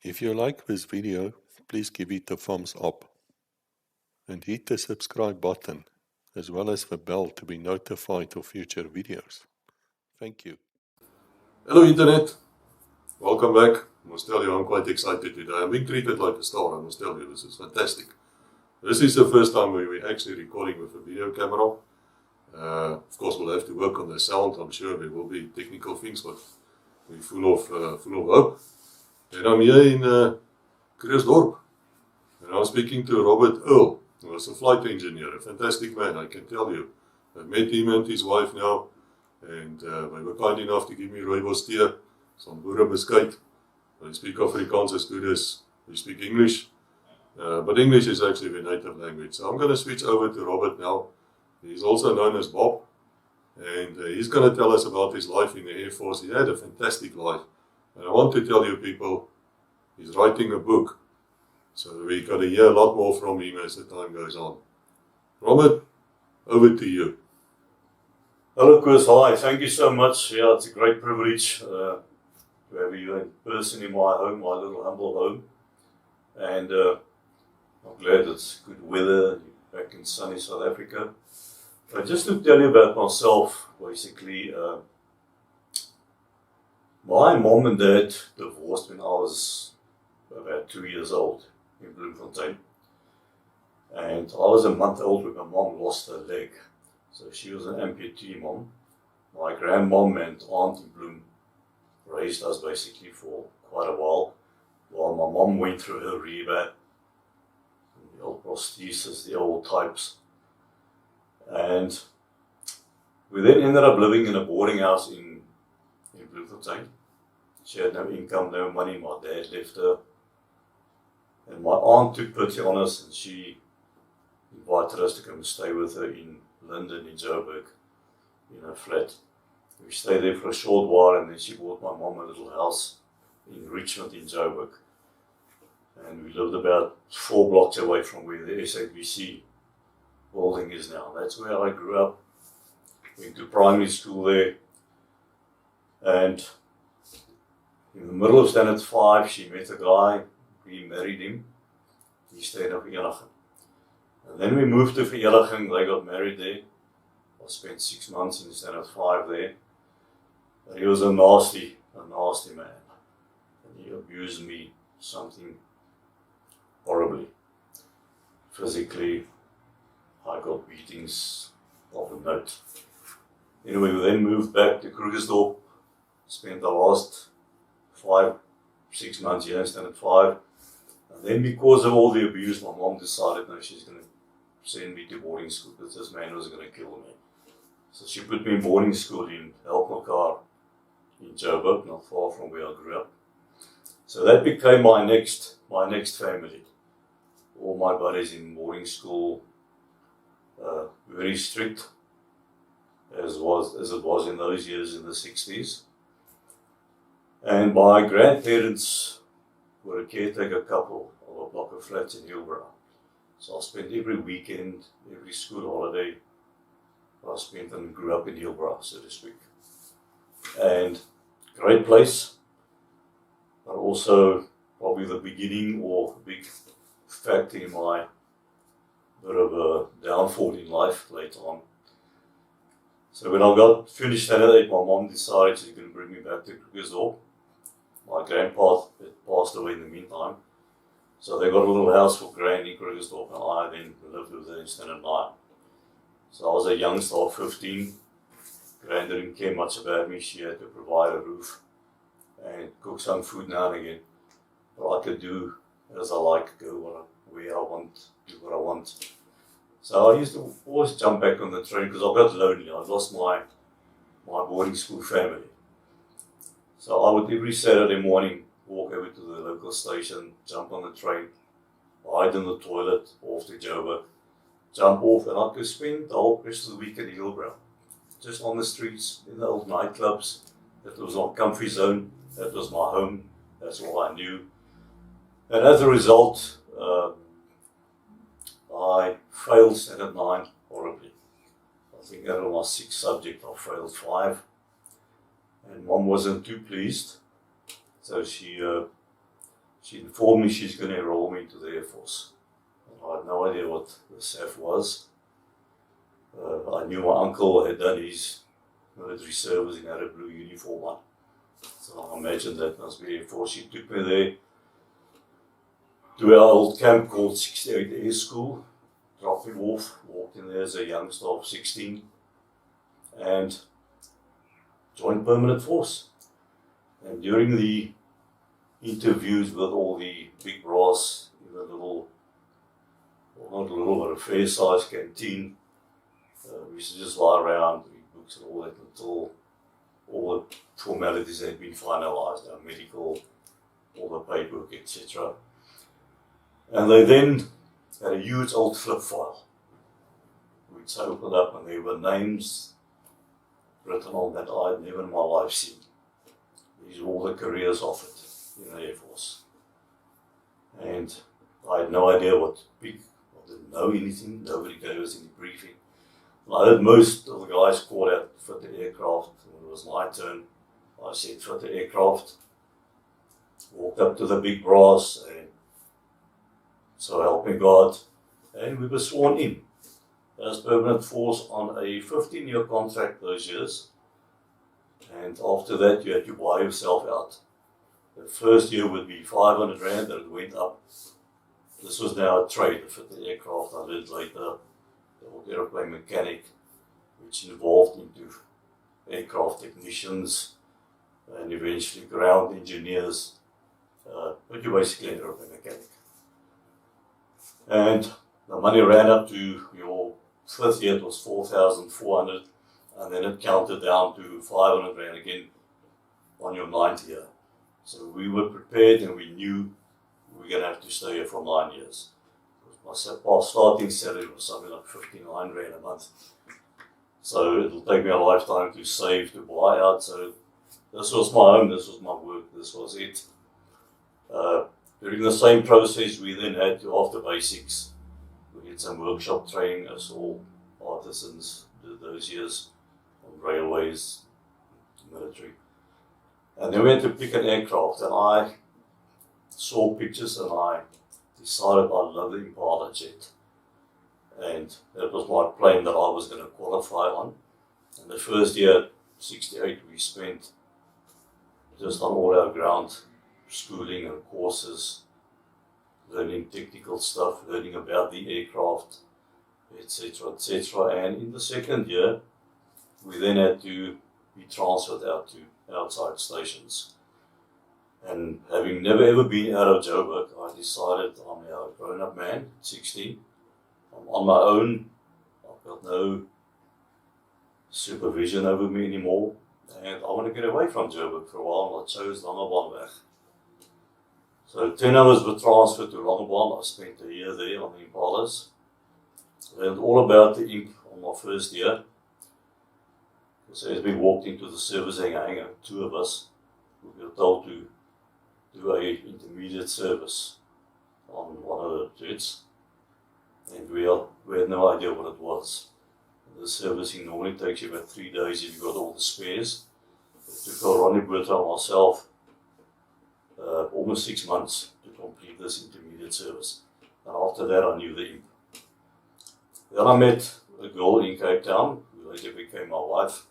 If you like this video, please give it a thumbs up and hit the subscribe button as well as the bell to be notified of future videos. Thank you. Hello Internet, welcome back. I must tell you I'm quite excited today. I'm being treated like a star, I must tell you, this is fantastic. This is the first time we're actually recording with a video camera. Of course we'll have to work on the sound, I'm sure there will be technical things, but we're full of hope. And I'm here in Krugersdorp, and I'm speaking to Robert Earle, who was a flight engineer, a fantastic man, I can tell you. I've met him and his wife now, and they were kind enough to give me rooibos tee, some boerebeskuit. They speak Afrikaans as good as they speak English, but English is actually their native language. So I'm going to switch over to Robert now. He's also known as Bob, and he's going to tell us about his life in the Air Force. He had a fantastic life, and I want to tell you people, he's writing a book, so we're going to hear a lot more from him as the time goes on. Robert, over to you. Hello Chris, hi, thank you so much. Yeah, it's a great privilege to have you in person in my home, my little humble home. And I'm glad it's good weather, back in sunny South Africa. But just to tell you about myself, basically, my mom and dad divorced when I was about 2 years old in Bloemfontein. And I was a month old when my mom lost her leg. So she was an amputee mom. My grandmom and aunt in Bloem raised us basically for quite a while my mom went through her rehab, the old prosthesis, the old types. And we then ended up living in a boarding house in Bloemfontein. She had no income, no money, my dad left her. And my aunt took pity on us and she invited us to come and stay with her in London, in Joburg, in her flat. We stayed there for a short while and then she bought my mom a little house in Richmond in Joburg. And we lived about 4 blocks away from where the SAAF building is now. That's where I grew up. Went to primary school there. And in the middle of standard 5, she met a guy. We married him. He stayed up in Earle. And then we moved to Earle. They got married there. I spent 6 months in standard 5 there. And he was a nasty man. And he abused me something horribly. Physically, I got beatings of a note. Anyway, we then moved back to Krugersdorp. Spent the last 5-6 months here in standard 5. And then because of all the abuse, my mom decided no, she's going to send me to boarding school because this man was going to kill me. So she put me in boarding school in Helpmekaar in Joburg, not far from where I grew up. So that became my next family. All my buddies in boarding school, very strict, as it was in those years in the 60s. And my grandparents were a caretaker couple of a block of flats in Hillbrow. So I spent every weekend, every school holiday, I spent and grew up in Hillbrow, so to speak. And great place, but also probably the beginning or a big factor in my bit of a downfall in life later on. So when I got finished standard 8, my mom decided she's going to bring me back to Krugersdorp. My grandpa had passed away in the meantime. So they got a little house for Grand in Krugersdorp, and I then lived with her in standard 9. So I was a youngster of 15. Grand didn't care much about me. She had to provide a roof and cook some food now and again. But I could do as I like, go where I want, do what I want. So I used to always jump back on the train because I got lonely. I lost my boarding school family. So I would every Saturday morning walk over to the local station, jump on the train, hide in the toilet, off to Joburg, jump off, and I could spend the whole rest of the week in Hillbrow. Just on the streets, in the old nightclubs. That was my comfy zone, that was my home, that's all I knew. And as a result, I failed standard 9 horribly. I think out of my 6 subjects, I failed 5. And Mom wasn't too pleased. So she she informed me she's going to enroll me into the Air Force. I had no idea what the SAAF was. I knew my uncle had done his military service and had a blue uniform on. So I imagined that must be Air Force. She took me there to our old camp called 68 Air School, dropped me off, walked in there as a youngster of 16, and joined permanent force. And during the interviews with all the big brass in the little, well, not little, but a fair-sized canteen, we used to just lie around, read books and all that until all the formalities had been finalized, our medical, all the paperwork, etc. And they then had a huge old flip file, which I opened up, and there were names written on that I had never in my life seen. These were all the careers offered in the Air Force. And I had no idea what big, I didn't know anything, nobody gave us any briefing. And I heard most of the guys called out fit the aircraft. When it was my turn, I said fit the aircraft, walked up to the big brass, and so help me God, and we were sworn in as permanent force on a 15-year contract those years. And after that, you had to buy yourself out. The first year would be 500 Rand, and it went up. This was now a trade to fit the aircraft. I learned later the aeroplane mechanic, which evolved into aircraft technicians and eventually ground engineers. But you're basically an aeroplane mechanic. And the money ran up to your fifth year, it was 4,400, and then it counted down to 500 Rand again on your ninth year. So we were prepared and we knew we were going to have to stay here for 9 years. My starting salary was something like 59 Rand a month. So it'll take me a lifetime to save, to buy out. So this was my home, this was my work, this was it. During the same process, we then had to, after basics, we did some workshop training as all artisans did those years on railways, military. And then we had to pick an aircraft, and I saw pictures and I decided I love the Impala jet. And that was my plane that I was going to qualify on. And the first year, 68, we spent just on all our ground schooling and courses, learning technical stuff, learning about the aircraft, etc., etc. And in the second year, we then had to be transferred out to outside stations. And having never ever been out of Joburg, I decided I'm now a grown-up man, 16. I'm on my own. I've got no supervision over me anymore. And I want to get away from Joburg for a while, and I chose Langebaan. So 10 hours were transferred to Langebaan. I spent a year there on the Impalas. Learned all about the imp on my first year. So as we walked into the service hangar, two of us, we were told to do a intermediate service on one of the jets. And we had no idea what it was. The servicing normally takes you about 3 days if you've got all the spares. It took Ronnie Bertha and myself almost 6 months to complete this intermediate service. And after that I knew the imp. Then I met a girl in Cape Town, who later became my wife.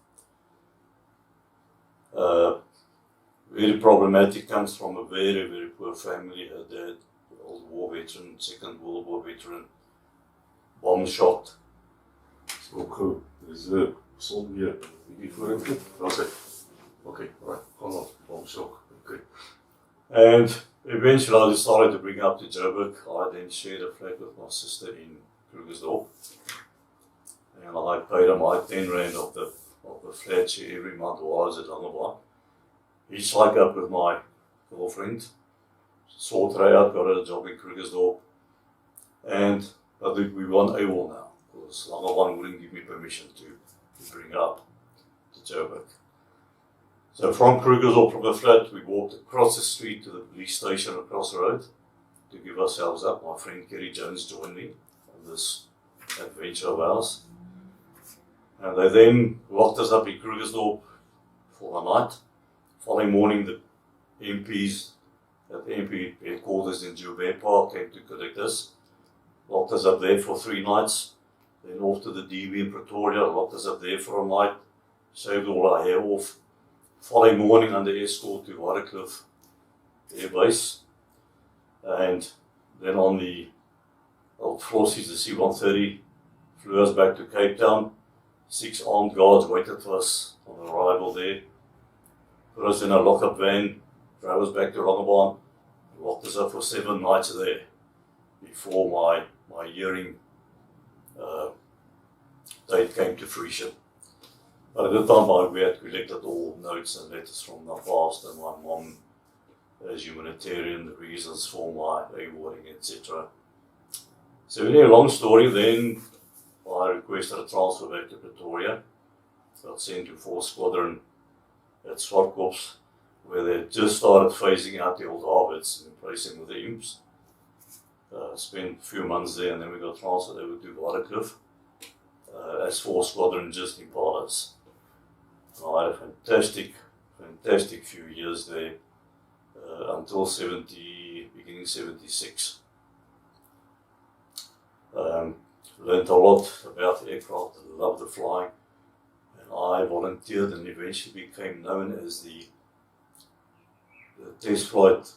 Very problematic, comes from a very, very poor family. Her dad, old war veteran, Second World War veteran, bomb shot. Okay, there's a song here. Before it, that's it. Okay, right, hold on, bomb shock. Okay. And eventually I decided to bring up to Joburg. I then shared a flat with my sister in Krugersdorp. And I paid her my 10 Rand of the flat share every month while I was at Langebaan. He psyched up with my girlfriend, sorted her out, got her a job in Krugersdorp. And I think we won AWOL now, because Langebaan wouldn't give me permission to bring her up to Joburg. So from Krugersdorp, from the flat, we walked across the street to the police station across the road to give ourselves up. My friend Kerry Jones joined me on this adventure of ours. And they then locked us up in Krugersdorp for the night. Following morning, the MPs at the MP headquarters in Joubert Park, came to collect us. Locked us up there for 3 nights. Then off to the DB in Pretoria, locked us up there for a night. Shaved all our hair off. Following morning under escort to Warracliffe Air Base. And then on the old Flossies, the C-130, flew us back to Cape Town. 6 armed guards waited for us on arrival there. Put us in a lock-up van, drove us back to Rongebaan, locked us up for 7 nights there before my hearing date came to fruition. But at the time we had collected all notes and letters from my past and my mom as humanitarian reasons for my awarding, etc. So really a long story. Then I requested a transfer back to Pretoria. Got sent to 4th Squadron at Swartkops, where they just started phasing out the old Harvards and replacing with the imps. Spent a few months there, and then we got transferred over to Warracliffe as 4th Squadron just in Palas. I had a fantastic few years there until beginning 76. Learned a lot about the aircraft, loved the flying, and I volunteered and eventually became known as the test flight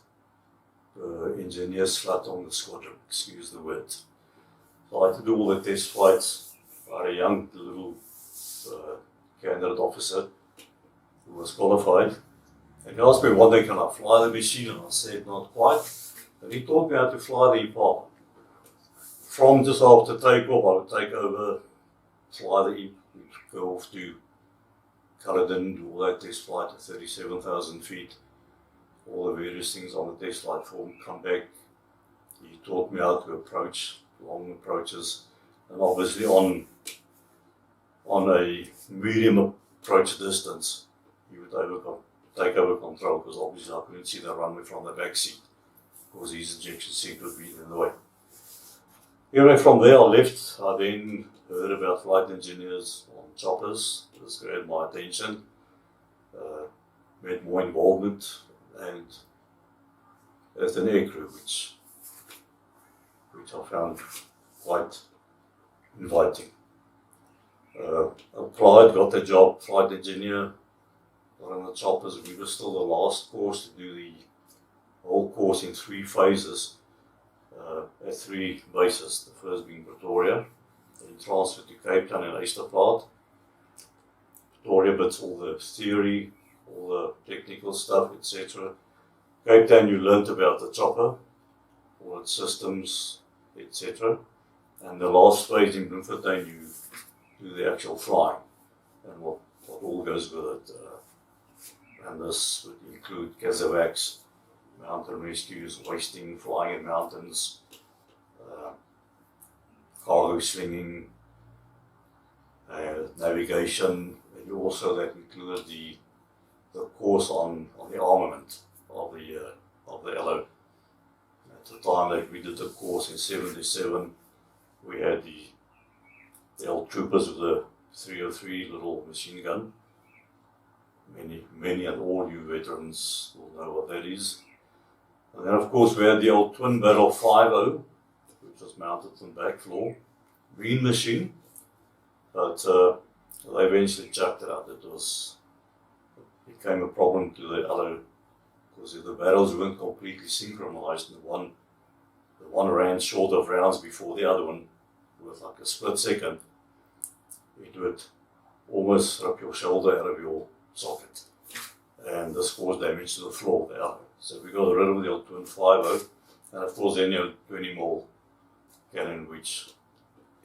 engineer slut on the squadron, excuse the word. So I had to do all the test flights. I had a young little candidate officer who was qualified, and he asked me one day, can I fly the machine? And I said, not quite. And he taught me how to fly the Impala. From just after takeoff, I would take over, fly the Imp, go off to Culloden, do all that test flight at 37,000 feet, all the various things on the test flight form, come back. He taught me how to approach, long approaches, and obviously on a medium approach distance, he would take over control, because obviously I couldn't see the runway from the back seat, because his ejection seat would be in the way. Anyway, from there I left. I then heard about flight engineers on choppers. This grabbed my attention. Made more involvement, and as an aircrew, which I found quite inviting. Applied, got the job, flight engineer, got on the choppers. We were still the last course to do the whole course in 3 phases. At 3 bases, the first being Pretoria, then transferred to Cape Town and Eysterplaat. Pretoria bits all the theory, all the technical stuff, etc. Cape Town you learnt about the chopper, all its systems, etc. And the last phase in Bloemfontein you do the actual flying and what all goes with it. And this would include casevacs, mountain rescues, hoisting, flying in mountains, cargo slinging, navigation, and also that included the course on the armament of the LO. At the time that we did the course in 77, we had the old troopers with the 303 little machine gun. Many and all you veterans will know what that is. And then of course we had the old twin barrel 50, which was mounted on the back floor, green machine, but they eventually chucked it out. It became a problem to the other, because if the barrels weren't completely synchronized, and the one ran short of rounds before the other one, with like a split second, it would almost rip your shoulder out of your socket, and this caused damage to the floor of the other. So we got rid of the old twin 50, and of course then your 20mm cannon, which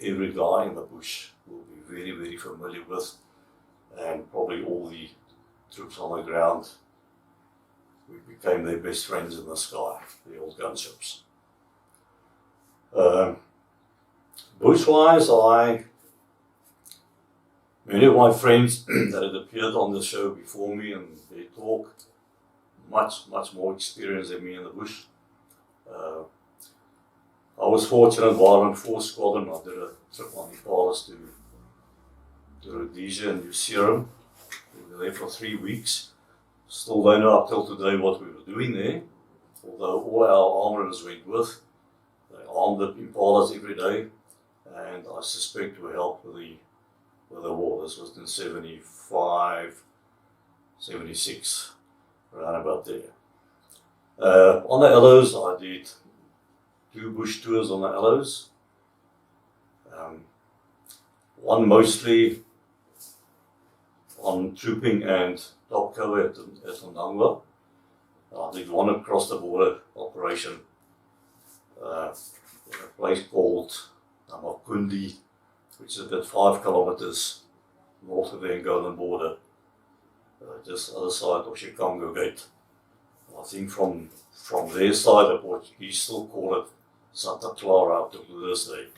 every guy in the bush will be very, very familiar with, and probably all the troops on the ground, we became their best friends in the sky, the old gunships. Bushwise, many of my friends that had appeared on the show before me and they talk, much more experience than me in the bush. I was fortunate while on 4th Squadron, I did a trip on Impalas to Rhodesia and New Zealand. We were there for 3 weeks. Still don't know up till today what we were doing there. although all our armourers went with. They armed the Impalas every day, and I suspect we helped with the war. This was in 75, 76, around about there. On the Earles, I did 2 bush tours on the Earles. One mostly on trooping and top cover at Ondangwa. I did one across the border operation in a place called Namakundi, which is about 5 kilometers north of the Angolan border, just other side of Chikango Gate. I think from their side, the Portuguese still call it Santa Clara up to this day.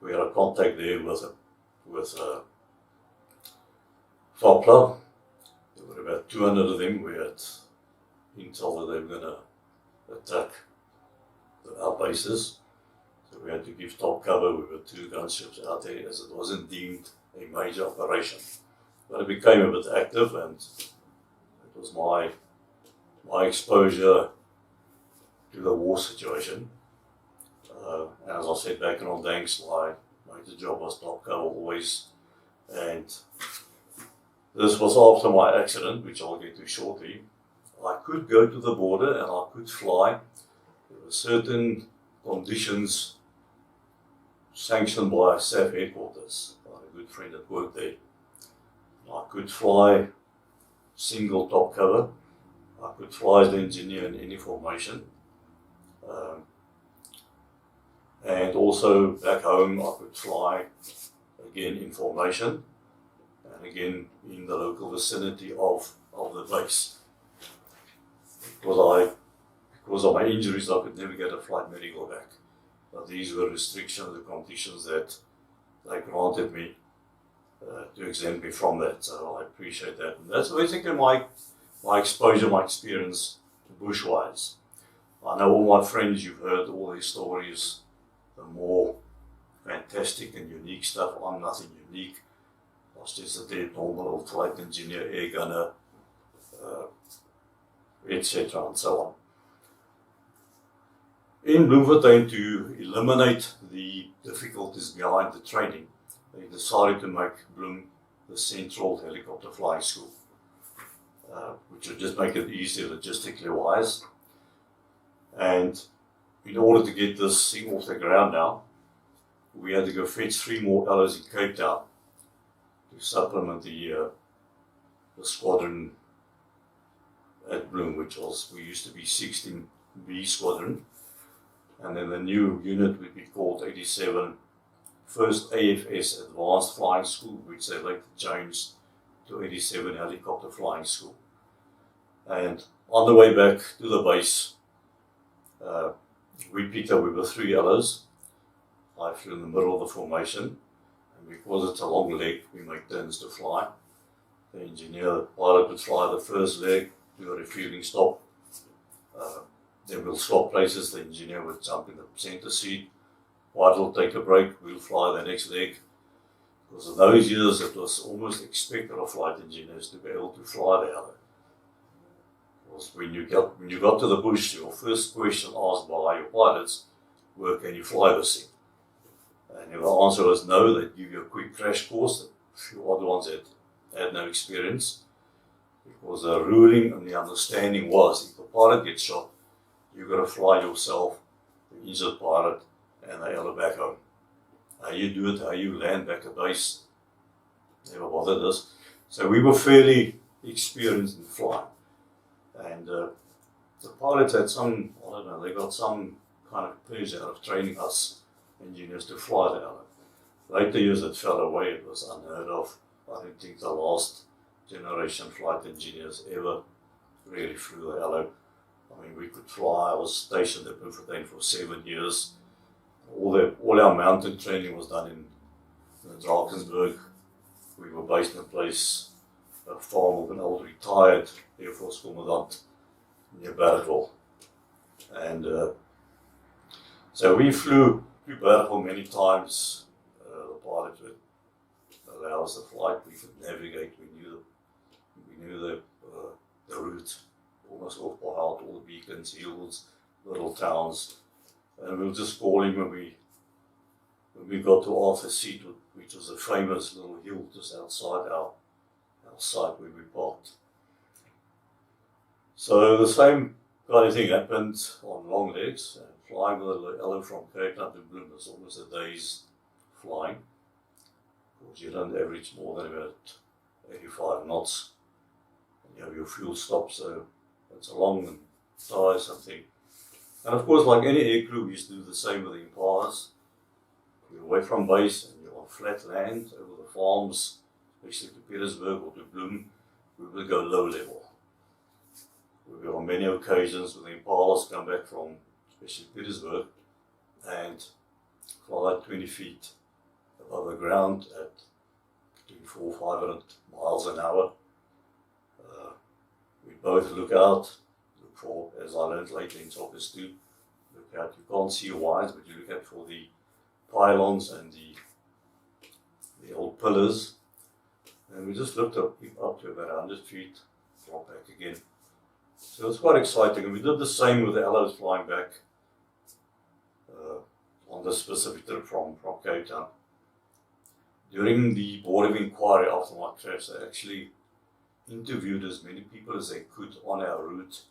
We had a contact there with FAPLA. There were about 200 of them. We had intel that they were going to attack our bases. So we had to give top cover. We were 2 gunships out there as it wasn't deemed a major operation. But it became a bit active, and it was my exposure to the war situation. And as I said back in Ondanks, my major job was top cover always. And this was after my accident, which I'll get to shortly. I could go to the border and I could fly. There were certain conditions sanctioned by SAAF headquarters. I had a good friend that worked there. I could fly single top cover. I could fly as the engineer in any formation. And also back home I could fly again in formation and again in the local vicinity of the base. Because of my injuries I could never get a flight medical back. But these were restrictions, the conditions that they granted me to exempt me from that. So I appreciate that. And that's basically my exposure, my experience bushwise. I know all my friends, you've heard all these stories, the more fantastic and unique stuff. I'm nothing unique. I was just a dead normal old flight engineer, air gunner, etc. and so on. In Bloemfontein, to eliminate the difficulties behind the training, they decided to make Bloem the central helicopter flying school, which would just make it easier logistically wise. And in order to get this thing off the ground now, we had to go fetch 3 more Earles in Cape Town to supplement the squadron at Bloem, which we used to be 16B squadron. And then the new unit would be called 87 First AFS Advanced Flying School, which they later changed to 87 Helicopter Flying School. And on the way back to the base, we picked up, we were 3 Earles. I flew in the middle of the formation, and because it's a long leg, we make turns to fly. The engineer, the pilot would fly the first leg, do a refueling stop. Then we'll swap places, the engineer would jump in the center seat, pilot will take a break, we'll fly the next leg. Because in those years it was almost expected of flight engineers to be able to fly the Earle. Because when you got to the bush, your first question asked by your pilots were, can you fly this thing? And if the answer was no, they'd give you a quick crash course. A few other ones had no experience. Because the ruling and the understanding was, if a pilot gets shot, you've got to fly yourself, the injured pilot, and the Earle back home. How you do it, how you land back at base, never bothered us. So we were fairly experienced in flying. And the pilots had some, I don't know, they got some kind of pleasure out of training us engineers to fly the Earle. Later years it fell away, it was unheard of. I don't think the last generation flight engineers ever really flew the Earle. I mean, we could fly. I was stationed at Bloemfontein for 7 years. All our mountain training was done in Drakensberg. We were based in a place, a farm of an old retired Air Force commandant near Bergville. And so we flew to Bergville many times. The pilot would allow us to fly. We could navigate. We knew the route almost off by heart, all the beacons, hills, little towns. And we were just calling when we got to Arthur Seat, which was a famous little hill just outside our site where we parked. So the same kind of thing happened on long legs, and flying with a Earle from Cape Town to Bloem was almost a day's flying. Because you don't average more than about 85 knots. And you have your fuel stop, so it's a long and tiresome thing. And of course, like any aircrew, we used to do the same with the Impalas. You're away from base and you're on flat land over the farms, especially to Petersburg or to Bloem, we will go low level. We will on many occasions with the Impalas come back from, especially Petersburg, and fly 20 feet above the ground at between 400-500 miles an hour. We both look out, look for, as I learned later in choppers too, look out, you can't see wires, but you look out for the pylons and the old pillars. And we just looked up to about 100 feet, drop back again. So it's quite exciting. And we did the same with the Earles flying back on this specific trip from Cape Town. During the Board of Inquiry after my crash, they actually interviewed as many people as they could on our route,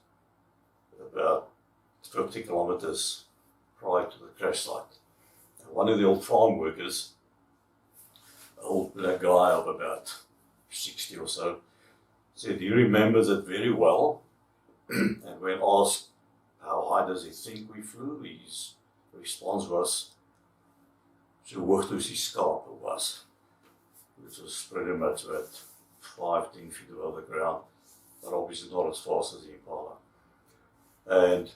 about 50 kilometers prior to the crash site. And one of the old farm workers, an old black guy of about 60 or so, said he remembers it very well. And when asked how high does he think we flew, his response was, "So hoog toe die skape was," which was pretty much about 5-10 feet above the ground, but obviously not as fast as the Impala. And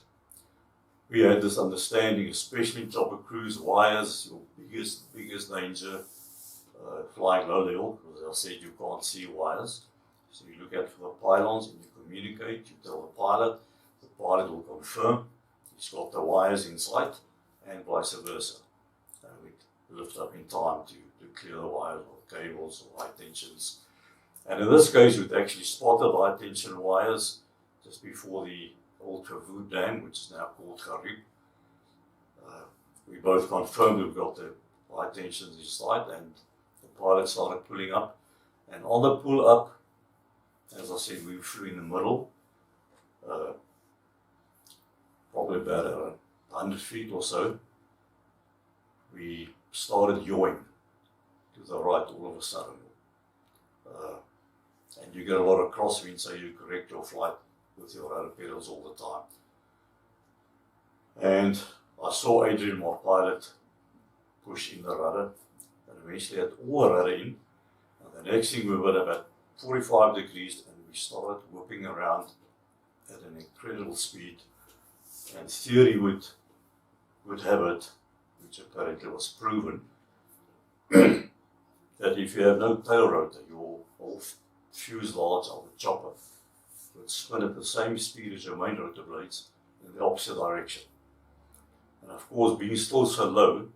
we had this understanding, especially in chopper cruise, wires, your biggest danger, flying low level, because as I said, you can't see wires. So you look out for the pylons and you communicate, you tell the pilot will confirm he's got the wires in sight, and vice versa. And we lift up in time to clear the wires or cables or high tensions. And in this case, we'd actually spotted high tension wires just before the old Travood Dam, which is now called Garib. We both confirmed we've got the high tensions in sight, and the pilot started pulling up. And on the pull up, as I said, we flew in the middle, probably about 100 feet or so. We started yawing to the right all of a sudden. And you get a lot of crosswind, so you correct your flight with your rudder pedals all the time. And I saw Adrian, my pilot, push in the rudder, and eventually had all the rudder in. And the next thing we were about 45 degrees, and we started whipping around at an incredible speed. And theory would have it, which apparently was proven, that if you have no tail rotor, your whole fuselage of the chopper would spin at the same speed as your main rotor blades in the opposite direction. And of course, being still so low,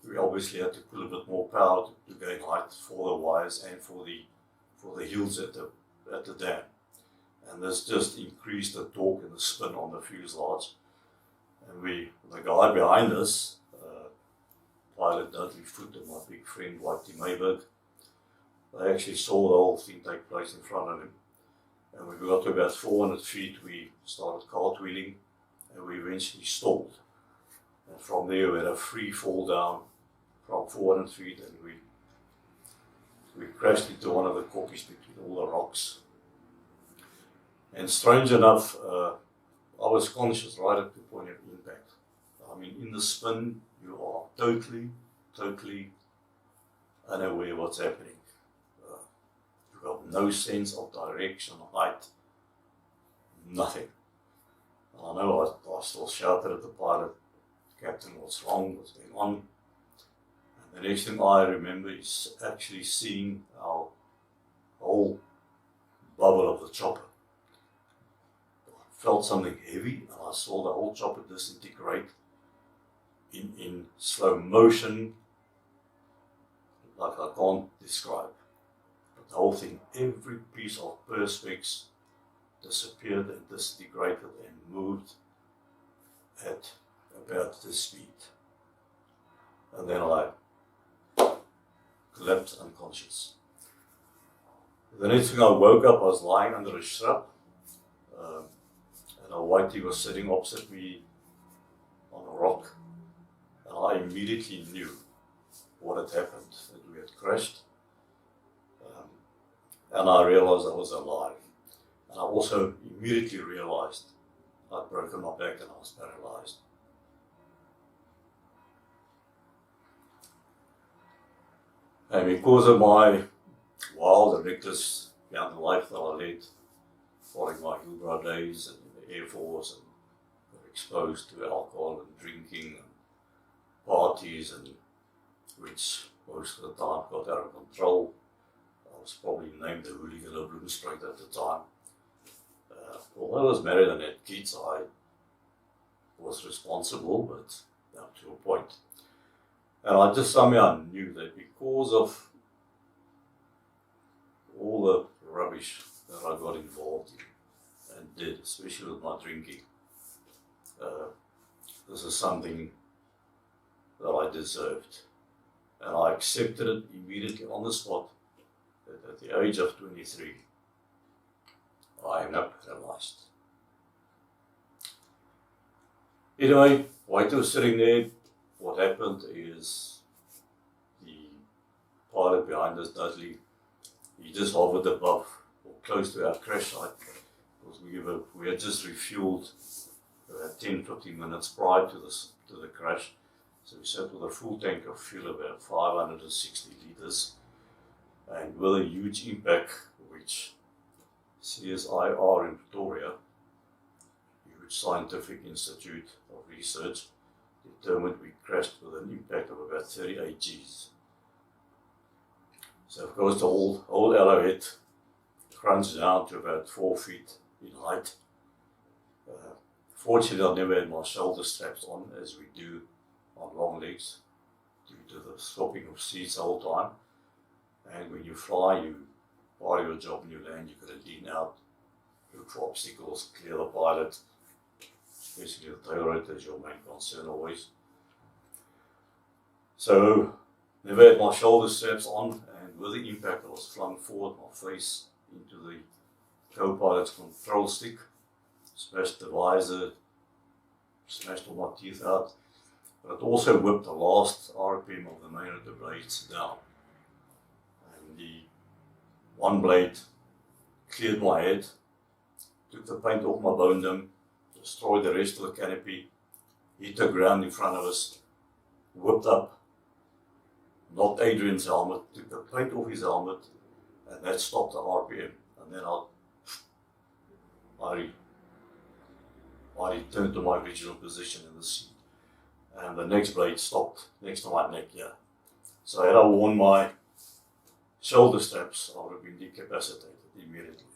we obviously had to put a bit more power to gain height for the wires and for the hills at the dam. And this just increased the torque and the spin on the fuselage. And the guy behind us, pilot Dudley Foote and my big friend Whitey Mayberg, they actually saw the whole thing take place in front of him. And when we got to about 400 feet, we started cartwheeling, and we eventually stalled. And from there, we had a free fall down from 400 feet, and we crashed into one of the koppies between all the rocks. And strange enough, I was conscious right at the point of impact. I mean, in the spin, you are totally unaware what's happening. You've got no sense of direction, height, nothing. And I know I still shouted at the pilot, "Captain, what's wrong? What's going on?" And the next thing I remember is actually seeing our whole bubble of the chopper. I felt something heavy, and I saw the whole chopper disintegrate in slow motion, like I can't describe. But the whole thing, every piece of perspex disappeared and disintegrated and moved at about this speed. And then I collapsed unconscious. The next thing I woke up, I was lying under a shrub, and a whitey was sitting opposite me on a rock, and I immediately knew what had happened, that we had crashed, and I realized I was alive. And I also immediately realized I'd broken my back and I was paralyzed. And because of my wild and reckless young life that I led, following my Hillbrow days and in the Air Force, and got exposed to alcohol and drinking and parties, and which most of the time got out of control. I was probably named the hooligan of Bloomsbury at the time. Although I was married and had kids, I was responsible, but up to a point. And I just somehow knew that because of all the rubbish that I got involved in and did, especially with my drinking, this is something that I deserved. And I accepted it immediately on the spot that at the age of 23, I am now paralyzed. Anyway, while I was sitting there, what happened is the pilot behind us, Dudley, he just hovered above or close to our crash site, because we had just refueled about 10-15 minutes prior to the crash. So we sat with a full tank of fuel, about 560 litres, and with a huge impact, which CSIR in Pretoria, huge scientific institute of research, determined we crashed with an impact of about 38 Gs. So of course the whole arrowhead crunched down to about 4 feet in height. Fortunately, I never had my shoulder straps on, as we do on long legs, due to the stopping of seats the whole time. And when you fly, part of your job when you land, you've got to lean out, look for obstacles, clear the pilot, especially the tail rotor is your main concern always. So, never had my shoulder straps on, and with the impact I was flung forward, my face into the co-pilot's control stick, smashed the visor, smashed all my teeth out, but it also whipped the last RPM of the main rotor blades down. And the one blade cleared my head, took the paint off my bone dome, destroyed the rest of the canopy, hit the ground in front of us, whipped up, knocked Adrian's helmet, took the paint off his helmet, and that stopped the RPM. And then I returned to my original position in the seat. And the next blade stopped next to my neck here. So had I worn my shoulder straps, I would have been decapacitated immediately.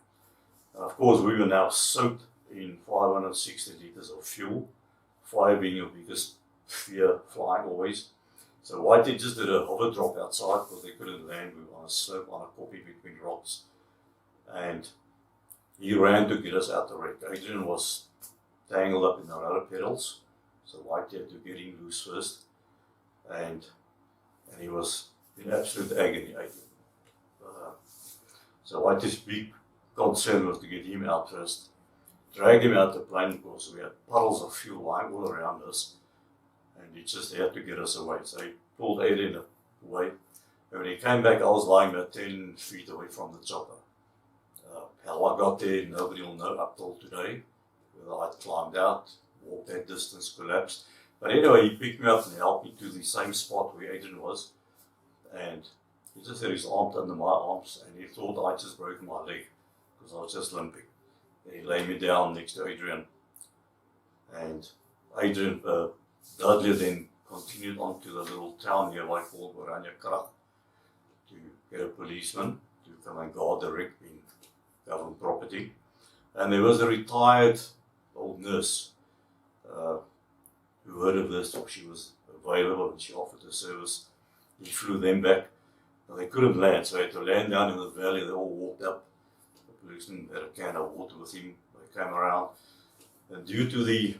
And of course, we were now soaked in 560 litres of fuel, fire being your biggest fear flying always. So Whitey just did a hover drop outside because they couldn't land. We were on a slope on a koppie between rocks. And he ran to get us out the wreck. Adrian was tangled up in the rudder pedals, so Whitey had to get him loose first. And he was in absolute agony. So Whitey's big concern was to get him out first. Dragged him out the plane because we had puddles of fuel lying all around us, and he just had to get us away. So he pulled Adrian away, and when he came back, I was lying about 10 feet away from the chopper. How I got there, nobody will know up till today, whether I climbed out, walked that distance, collapsed. But anyway, he picked me up and helped me to the same spot where Adrian was, and he just had his arms under my arms, and he thought I just broken my leg because I was just limping. He laid me down next to Adrian, and Dudley then continued on to the little town nearby called Oranje-Krag to get a policeman to come and guard the wreck being government property. And there was a retired old nurse who heard of this, or she was available and she offered her service. He flew them back, but they couldn't land, so they had to land down in the valley. They all walked up. The policeman had a can of water with him. They came around, and due to the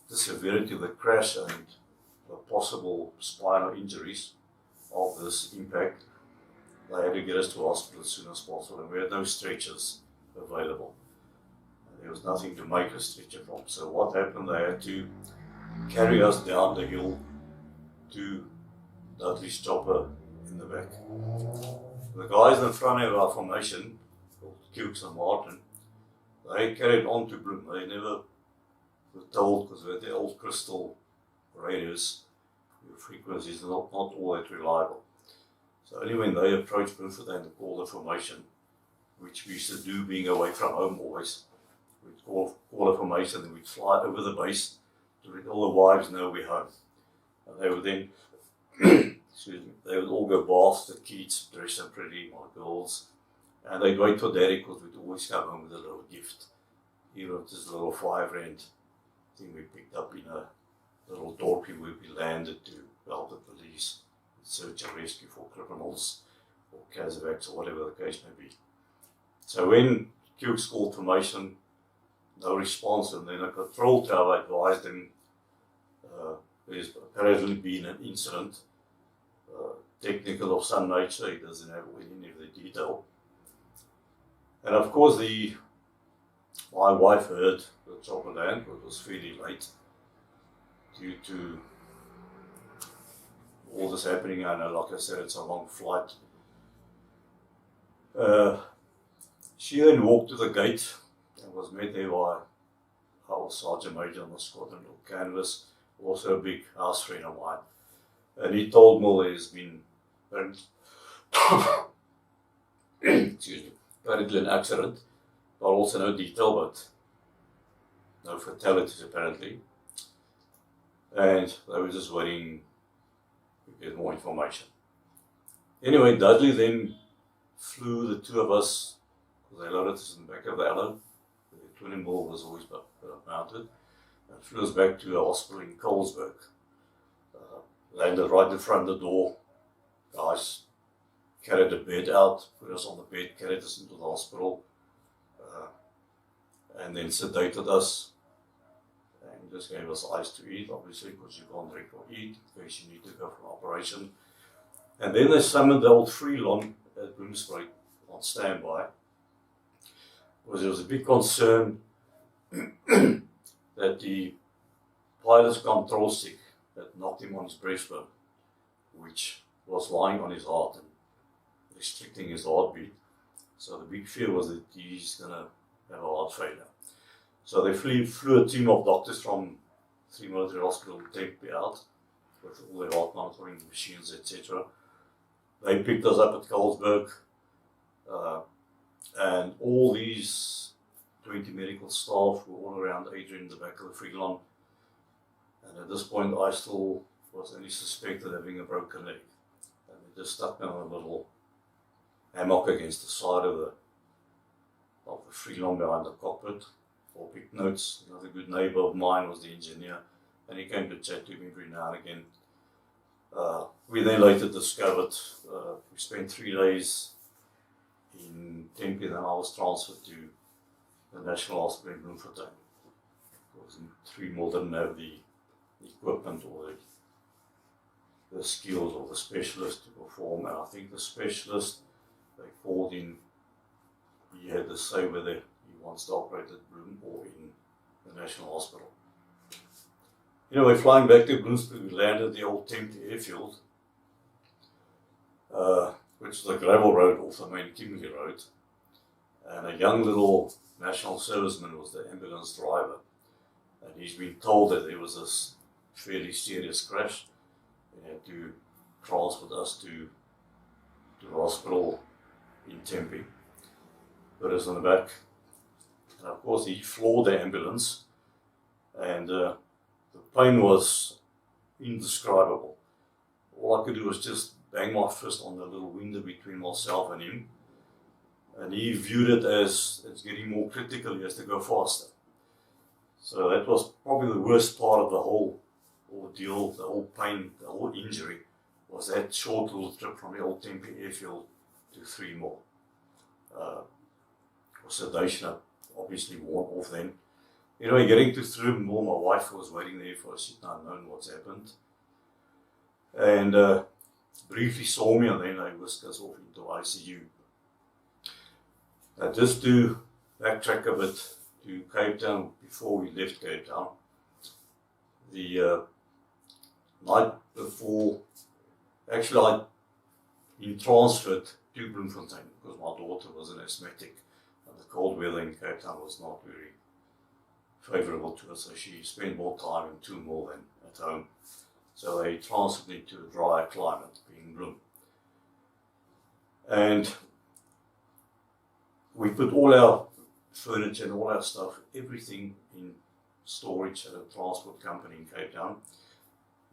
severity of the crash and the possible spinal injuries of this impact, they had to get us to hospital as soon as possible, and we had no stretchers available. There was nothing to make a stretcher from. So what happened, they had to carry us down the hill to Dudley's chopper in the back. The guys in front of our formation, called Cukes and Martin, they carried on to Bloem. They never were told, because we had the old crystal radios, the frequencies are not all that reliable. So only when they approached Bloemfontein to call the formation, which we used to do being away from home always, we'd call a formation and we'd fly over the base to let all the wives know we're home. And they would then, excuse me, they would all go bath, the kids, dress them pretty, my girls, and they'd wait for Daddy because we'd always come home with a little gift. Even if it's a little 5 rand thing we picked up in a little dorpy where we landed to help the police search and rescue for criminals or casevaks or whatever the case may be. So when Cukes called formation, no response, and then a control tower advised them there's apparently been an incident, technical of some nature, he doesn't have any of the detail. And of course my wife heard the chopper land, but it was fairly late due to all this happening. I know, like I said, it's a long flight. She then walked to the gate and was met there by our Sergeant Major on the squadron of canvas, also a big house friend of mine. And he told me there's been excuse me, apparently an accident, but also no detail, but no fatalities apparently. And they were just waiting to get more information. Anyway, Dudley then flew the two of us, because they loaded us in the back of the Earle. The twin ball was always mounted, and flew us back to a hospital in Colesberg. Landed right in front of the door. Guys carried the bed out, put us on the bed, carried us into the hospital, and then sedated us, and just gave us ice to eat, obviously, because you can't drink or eat in case you need to go for an operation. And then they summoned the old Freelon at Bloomsbury on standby, because there was a big concern that the pilot's control stick that knocked him on his breastbone, which was lying on his heart and restricting his heartbeat. So the big fear was that he's going to have a heart failure. So they flew a team of doctors from 3 military hospital in Tempe out with all their heart monitoring machines, etc. They picked us up at Colesberg, and all these 20 medical staff were all around Adrian in the back of the Freelon. And at this point, I still was only suspected of having a broken leg. And they just stuck me on a little hammock against the side of the Freelon behind the cockpit for big notes. Another good neighbour of mine was the engineer, and he came to chat to me every now and again. We then later discovered, we spent 3 days in Tempe, then I was transferred to the National Hospital in Bloemfontein. Because in Fremont didn't have the equipment or the skills or the specialist to perform, and I think the specialist they called in, he had to say whether he wants to operate at Bloem or in the National Hospital. Anyway, flying back to Bloemsbury, we landed at the old Tempe airfield, which is a gravel road off the main Kimberley Road, and a young little national serviceman was the ambulance driver, and he's been told that there was this fairly serious crash. He had to transport us to the hospital in Tempe, put us on the back, and of course he floored the ambulance, and the pain was indescribable. All I could do was just bang my fist on the little window between myself and him, and he viewed it as it's getting more critical, he has to go faster. So that was probably the worst part of the whole ordeal, the whole pain, the whole injury, was that short little trip from the old Tempe airfield to 3 more. sedation had obviously worn off then. Anyway, getting to Thrumwell, my wife was waiting there for us. She'd not known what's happened. And briefly saw me, and then they whisked us off into ICU. Just to backtrack a bit to Cape Town, before we left Cape Town, the night before, actually I'd been transferred to Bloemfontein because my daughter was an asthmatic and the cold weather in Cape Town was not very favourable to her, so she spent more time in Toomeul than at home. So they transferred me to a drier climate, being Bloem. And we put all our furniture and all our stuff, everything in storage at a transport company in Cape Town.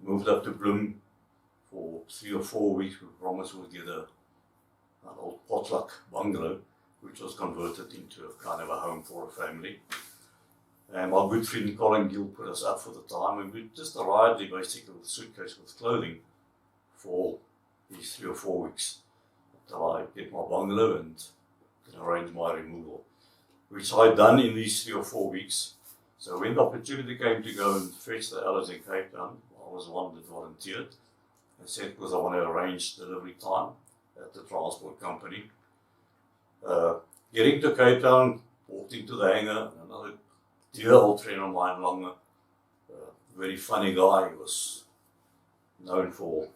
Moved up to Bloem for 3 or 4 weeks. We promised we'd get an old potluck bungalow, which was converted into a kind of a home for a family. And my good friend Colin Gill put us up for the time, and we just arrived there basically with a suitcase with clothing for these 3 or 4 weeks until I get my bungalow and can arrange my removal, which I'd done in these 3 or 4 weeks. So when the opportunity came to go and fetch the Earles in Cape Town, I was the one that volunteered and said, because I want to arrange delivery time at the transport company. Getting to Cape Town, walked into the hangar, and another dear old friend of mine, Lange, very funny guy. He was known for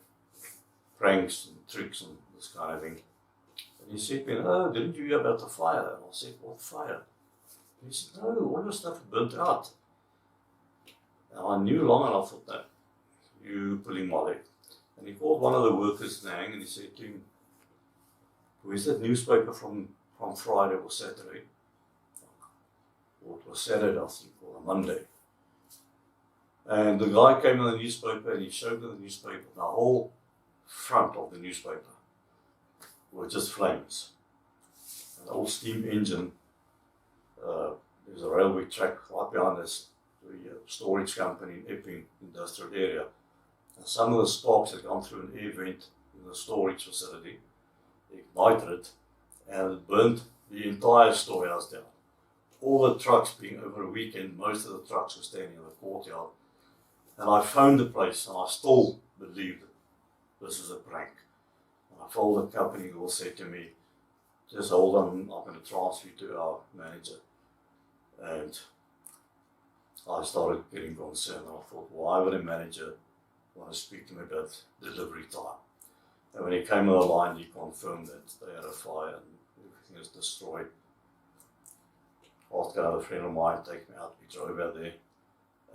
pranks and tricks and this kind of thing. And he said to me, "Oh, didn't you hear about the fire?" And I said, "What fire?" And he said, "No, all your stuff burnt out." And I knew long enough for that. You pulling my leg. And he called one of the workers in the hang and he said to him, "Where's that newspaper from Friday or Saturday?" Or it was Saturday, I think, or a Monday. And the guy came in the newspaper and he showed me the newspaper. The whole front of the newspaper were just flames. An old steam engine. There's a railway track right behind us, the storage company in Epping industrial area. And some of the sparks had gone through an air vent in the storage facility, ignited it, and it burnt the entire storehouse down. All the trucks being over a weekend, most of the trucks were standing in the courtyard. And I phoned the place and I still believed this is a prank. And I phoned the company who said to me, "Just hold on, I'm going to transfer you to our manager." And I started getting concerned. I thought, why would a manager want to speak to me about delivery time? And when he came on the line, he confirmed that they had a fire and everything was destroyed. I asked another friend of mine to take me out. We drove out there,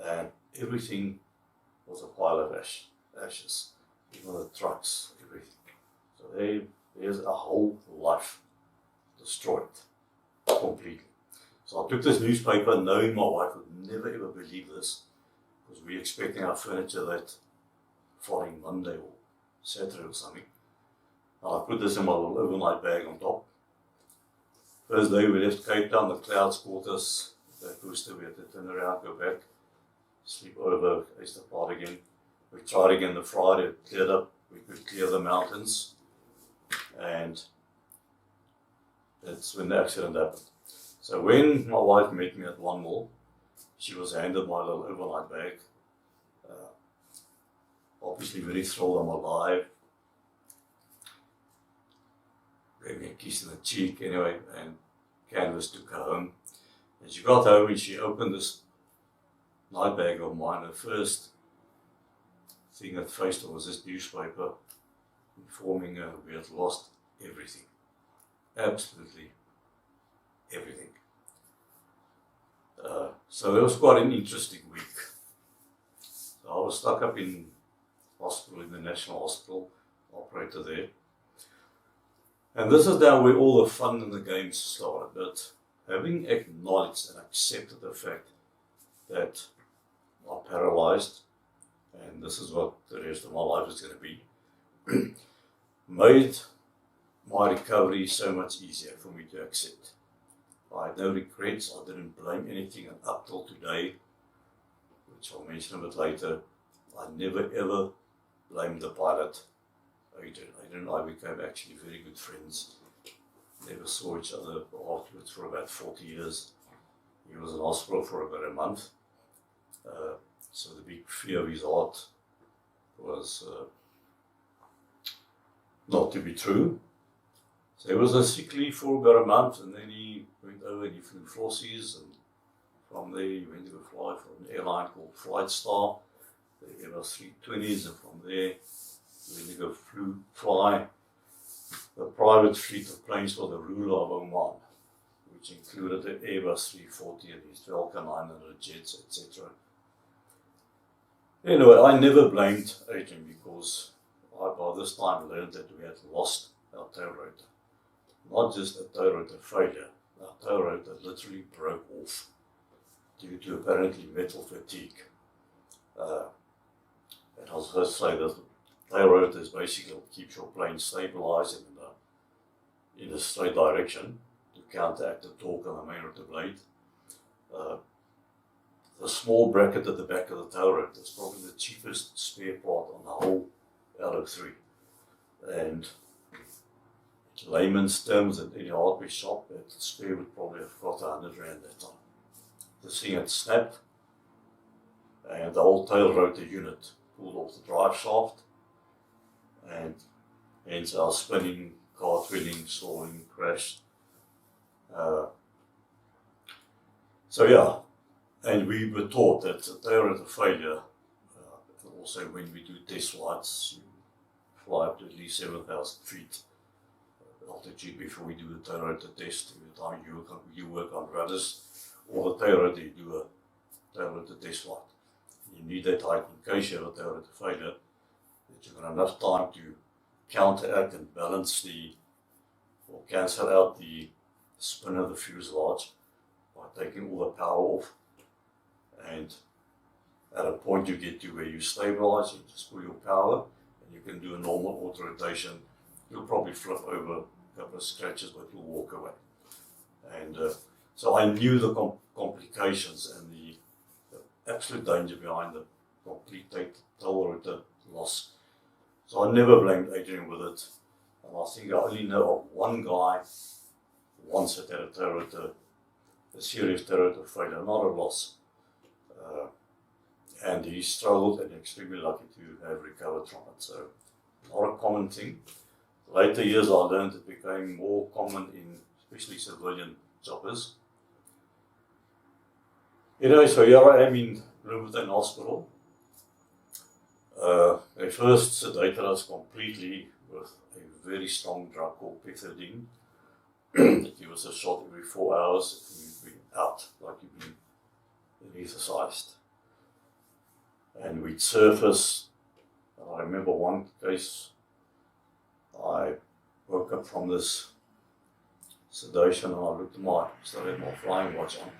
and everything was a pile of ashes, even the trucks, everything. So there's a whole life destroyed completely. So I took this newspaper knowing my wife would never ever believe this, because we were expecting our furniture that following Monday or Saturday or something. And I put this in my little overnight bag on top. First day we left Cape Town, the clouds caught us. That booster, we had to turn around, go back, sleep over, Easter part again. We tried again the Friday, it cleared up, we could clear the mountains. And that's when the accident happened. So when my wife met me at One Mall, she was handed my little overnight bag. Obviously very thrilled I'm alive. Gave me a kiss in the cheek anyway, and Canvas took her home. And she got home and she opened this night bag of mine. The first thing that faced her was this newspaper informing her we had lost everything. Absolutely everything. So it was quite an interesting week. So I was stuck up in hospital, in the National Hospital, operator there. And this is now where all the fun and the games started, but having acknowledged and accepted the fact that I'm paralysed, and this is what the rest of my life is going to be, made my recovery so much easier for me to accept. I had no regrets, I didn't blame anything, and up till today, which I'll mention a bit later, I never ever blamed the pilot. Adrian and I became actually very good friends. never saw each other afterwards for about 40 years. He was in hospital for about a month. So the big fear of his heart was not to be true. So he was on sick leave for about a month, and then he went over and he flew Flossies, and from there he went to go fly for an airline called Flightstar, the Airbus 320s, and from there he went to go fly the private fleet of planes for the ruler of Oman, which included the Airbus 340 and his Falcon 900 jets, etc. Anyway, I never blamed Adrian because I by this time learned that we had lost our tail rotor. Not just a tail rotor failure, our tail rotor literally broke off due to apparently metal fatigue. And I was going to say that tail rotor is basically what keeps your plane stabilized in a straight direction to counteract the torque on the main rotor blade. The small bracket at the back of the tail rotor is probably the cheapest spare part on the whole LO3. And in layman's terms, at any hardware shop, that spare would probably have got 100 Rand that time. The thing had snapped, and the whole tail rotor unit pulled off the drive shaft, and hence our spinning, cartwheeling, stalling, crash. So yeah, and we were taught that the tail rotor failure, also when we do test flights, you fly up to at least 7,000 feet altitude before we do the tail rotor test. Every time you work on rudders or the tail rotor, you do a tail rotor test flight. You need that height in case you have a tail rotor failure, that you've got enough time to counteract and balance or cancel out the spin of the fuselage by taking all the power off. And at a point you get to where you stabilize, you just pull your power, and you can do a normal auto rotation. You'll probably flip over a couple of scratches, but you'll walk away. And so I knew the complications and the absolute danger behind the complete tail rotor loss. So I never blamed Adrian with it. And I think I only know of one guy once that had a serious tail rotor failure, not a loss. And he struggled and extremely lucky to have recovered from it. So not a common thing. Later years I learned it became more common in especially civilian choppers. Anyway, so here I am in Bloemfontein Hospital. They first sedated us completely with a very strong drug called pethidine. That give us a shot every 4 hours and you'd be out like you've been anesthetized. And we'd surface. I remember one case, I woke up from this sedation and I looked at still had my flying watch on,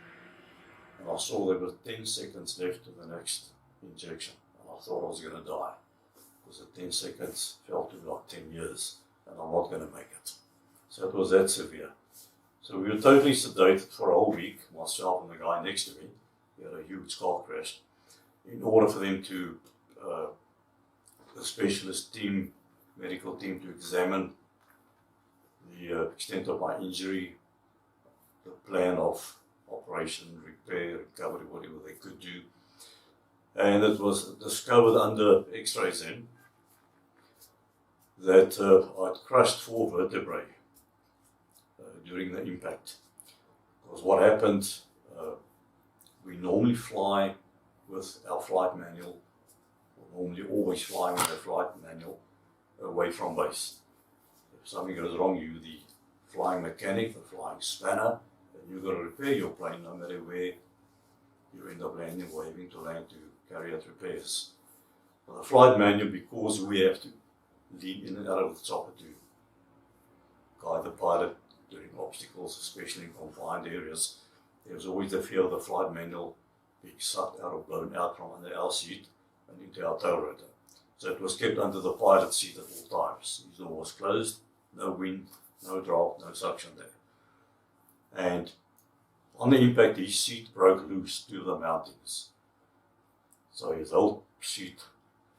and I saw there were 10 seconds left to the next injection, and I thought I was going to die, because the 10 seconds felt to like 10 years, and I'm not going to make it. So it was that severe. So we were totally sedated for a whole week, myself and the guy next to me. He had a huge car crash. In order for them to, the specialist team, medical team, to examine the extent of my injury, the plan of operation, repair, recovery, whatever they could do. And it was discovered under x-rays then that I'd crushed 4 vertebrae during the impact. Because what happened, we normally fly with our flight manual, normally always flying with our flight manual away from base. If something goes wrong, you're the flying mechanic, the flying spanner, and you've got to repair your plane no matter where you end up landing or having to land to carry out repairs. But the flight manual, because we have to lean in and out of the chopper to guide the pilot during obstacles, especially in confined areas, there was always the fear of the flight manual being sucked out or blown out from under our seat and into our tail rotor. So it was kept under the pilot's seat at all times. His door was closed, no wind, no draft, no suction there. And on the impact, his seat broke loose to the mountings. So his whole seat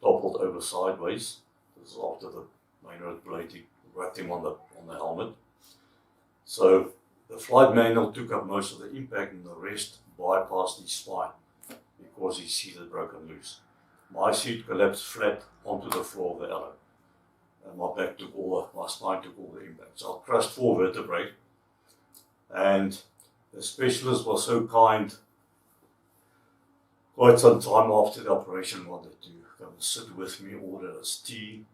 toppled over sideways. This is after the main rotor blade whacked him on the helmet. So the flight manual took up most of the impact and the rest bypassed his spine because his seat had broken loose. My seat collapsed flat onto the floor of the Earle, and my spine took all the impact. So I crushed 4 vertebrae, and the specialist was so kind. Quite some time after the operation, wanted to come and sit with me, order us tea,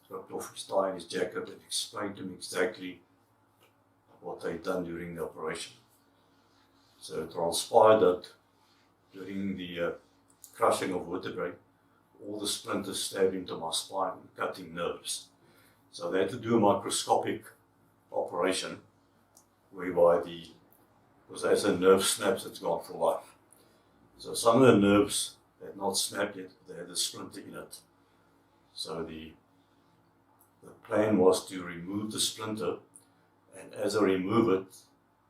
ripped off his tie and his jacket, and explained to me exactly what they'd done during the operation. So it transpired that during the crushing of vertebrae, all the splinters stabbed into my spine, cutting nerves. So they had to do a microscopic operation whereby because as a nerve snaps, it's gone for life. So some of the nerves had not snapped yet, they had a splinter in it. So the plan was to remove the splinter, and as I remove it,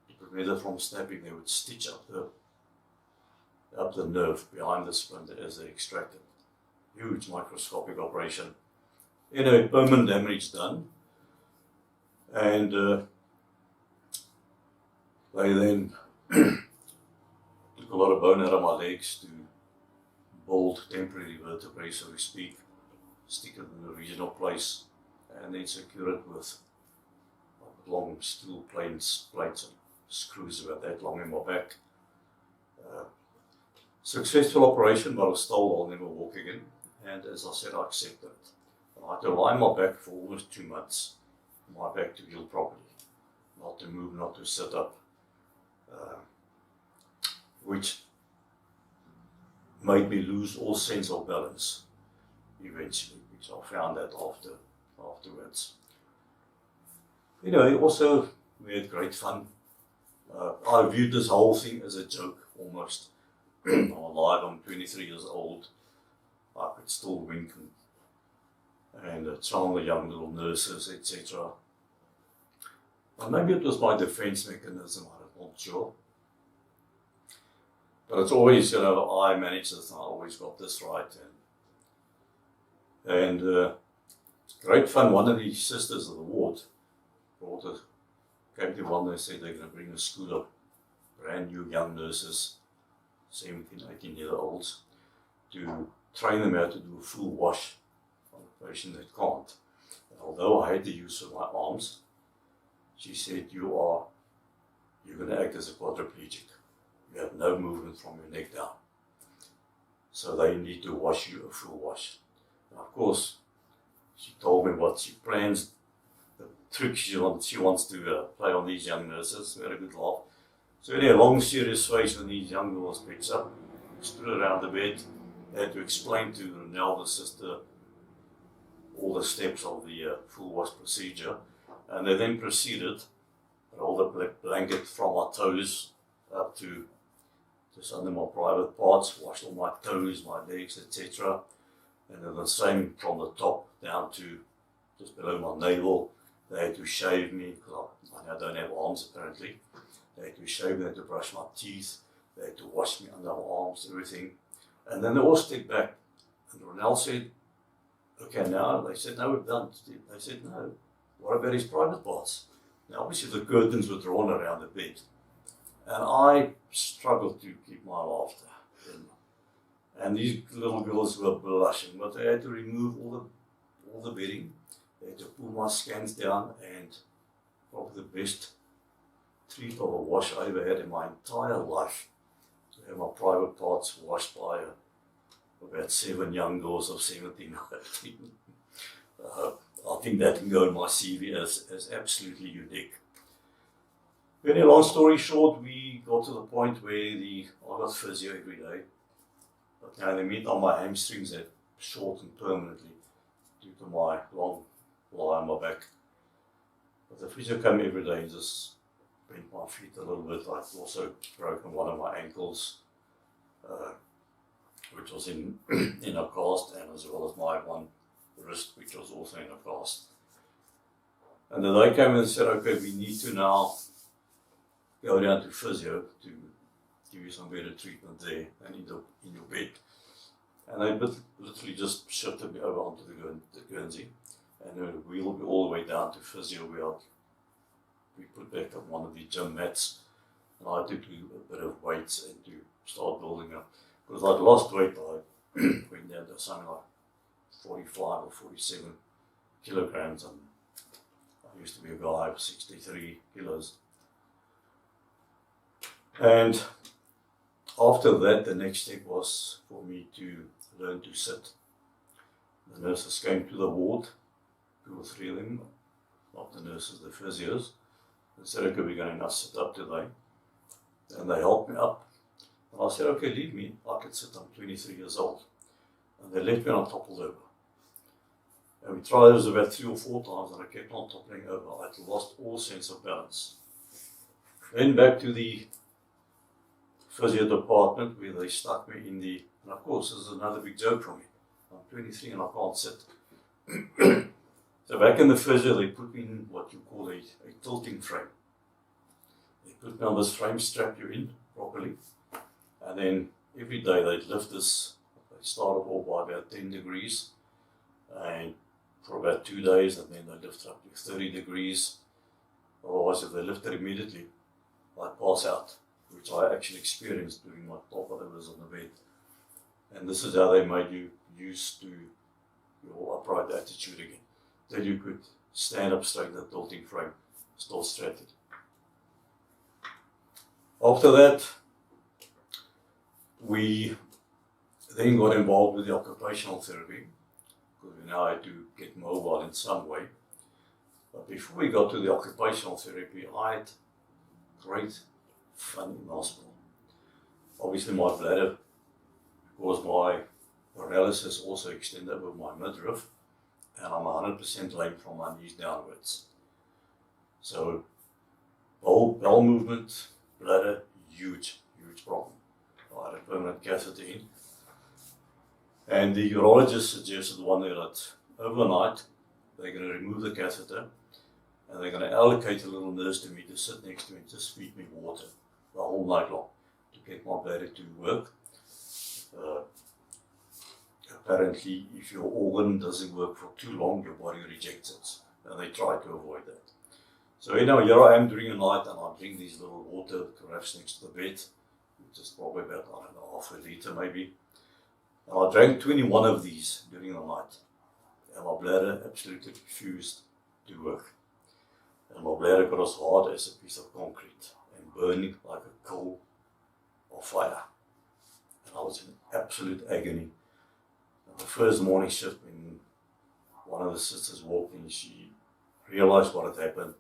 to prevent it from snapping, they would stitch up the nerve behind the splinter as they extract it. Huge microscopic operation. Anyway, permanent damage done, and they then took a lot of bone out of my legs to build temporary vertebrae, so to speak, stick it in the original place, and then secure it with long steel plates and screws about that long in my back. Successful operation, but I was told I'll never walk again, and as I said, I accepted it. I had to lie on my back for almost 2 months for my back to heal properly, not to move, not to sit up, which made me lose all sense of balance eventually, which I found that afterwards. Anyway, also we had great fun. I viewed this whole thing as a joke almost. I'm alive, I'm 23 years old. I could still wink and charm the young little nurses, etc. And maybe it was my defense mechanism, I'm not sure. But it's always, I managed this, I always got this right. And great fun. One of the sisters of the ward came to one, they said they're going to bring a school of brand new young nurses, 17, 18-year-olds, to train them how to do a full wash on a patient that can't. And although I had the use of my arms, she said, you're going to act as a quadriplegic. You have no movement from your neck down. So they need to wash you a full wash. And of course, she told me what she plans, the tricks she wants to play on these young nurses. We had a good laugh. So in a long, serious face when these young girls picked up, stood around the bed, they had to explain to Ronelle, the sister, all the steps of the full wash procedure. And they then proceeded, rolled the blanket from my toes up to just under my private parts, washed all my toes, my legs, etc. And then the same from the top down to just below my navel. They had to shave me, because I now don't have arms apparently. They had to shave me, they had to brush my teeth, they had to wash me under my arms, everything. And then they all stepped back. And Ronelle said, okay, now, they said, no, we're done. They said, no, what about his private parts? Now, obviously the curtains were drawn around the bed. And I struggled to keep my laughter. And these little girls were blushing, but they had to remove all the bedding. They had to pull my scans down, and probably the best treat of a wash I ever had in my entire life. To have my private parts washed by about 7 young girls of 17 or 18. I think that can go in my CV as absolutely unique. Very long story short, we got to the point where I got physio every day. But now the meat on my hamstrings had shortened permanently due to my long lie on my back. But the physio came every day and just bent my feet a little bit. I'd also broken one of my ankles, which was in a cast, and as well as my one wrist, which was also in a cast. And then they came and said, okay, we need to now go down to physio to give you some better treatment there and in your bed. And they literally just shifted me over onto the Guernsey, and then we wheeled me all the way down to physio where I'd we put back on one of the gym mats, and I had to do a bit of weights and to start building up. Because I'd lost weight, I went down to something like 45 or 47 kilograms, and I used to be a guy of 63 kilos. And after that, the next step was for me to learn to sit. The nurses came to the ward, 2 or 3 of them, not the nurses, the physios. They said, okay, we're going to now sit up today. And they helped me up. And I said, okay, leave me, I can sit, I'm 23 years old. And they left me and I toppled over. And we tried this about 3 or 4 times and I kept on toppling over. I'd lost all sense of balance. Then back to the physio department where they stuck me in the, and of course this is another big joke for me. I'm 23 and I can't sit. So back in the physio they put me in what you call a tilting frame. They put me on this frame, strap you in properly, and then every day they'd lift this. They started off by about 10 degrees and for about 2 days, and then they lift up to 30 degrees. Otherwise if they lift it immediately, I'd pass out, which I actually experienced during my top whatever's on the bed. And this is how they made you used to your upright attitude again. Then you could stand up straight in the tilting frame, still straightened. After that, we then got involved with the occupational therapy, because we now had to get mobile in some way. But before we got to the occupational therapy, I had great fun in the hospital. Obviously my bladder, because my paralysis also extended over my midriff, and I'm 100% lame from my knees downwards. So bowel movement, bladder, huge problem. I had a permanent catheter in. And the urologist suggested one day that overnight they're going to remove the catheter and they're going to allocate a little nurse to me to sit next to me and just feed me water the whole night long to get my bladder to work. Apparently, if your organ doesn't work for too long, your body rejects it, and they try to avoid that. So here I am during the night, and I drink these little water carafes next to the bed, which is probably about, I don't know, half a litre maybe. And I drank 21 of these during the night, and my bladder absolutely refused to work. And my bladder got as hard as a piece of concrete and burning like a coal of fire. And I was in absolute agony. And the first morning shift, when one of the sisters walked in, she realized what had happened.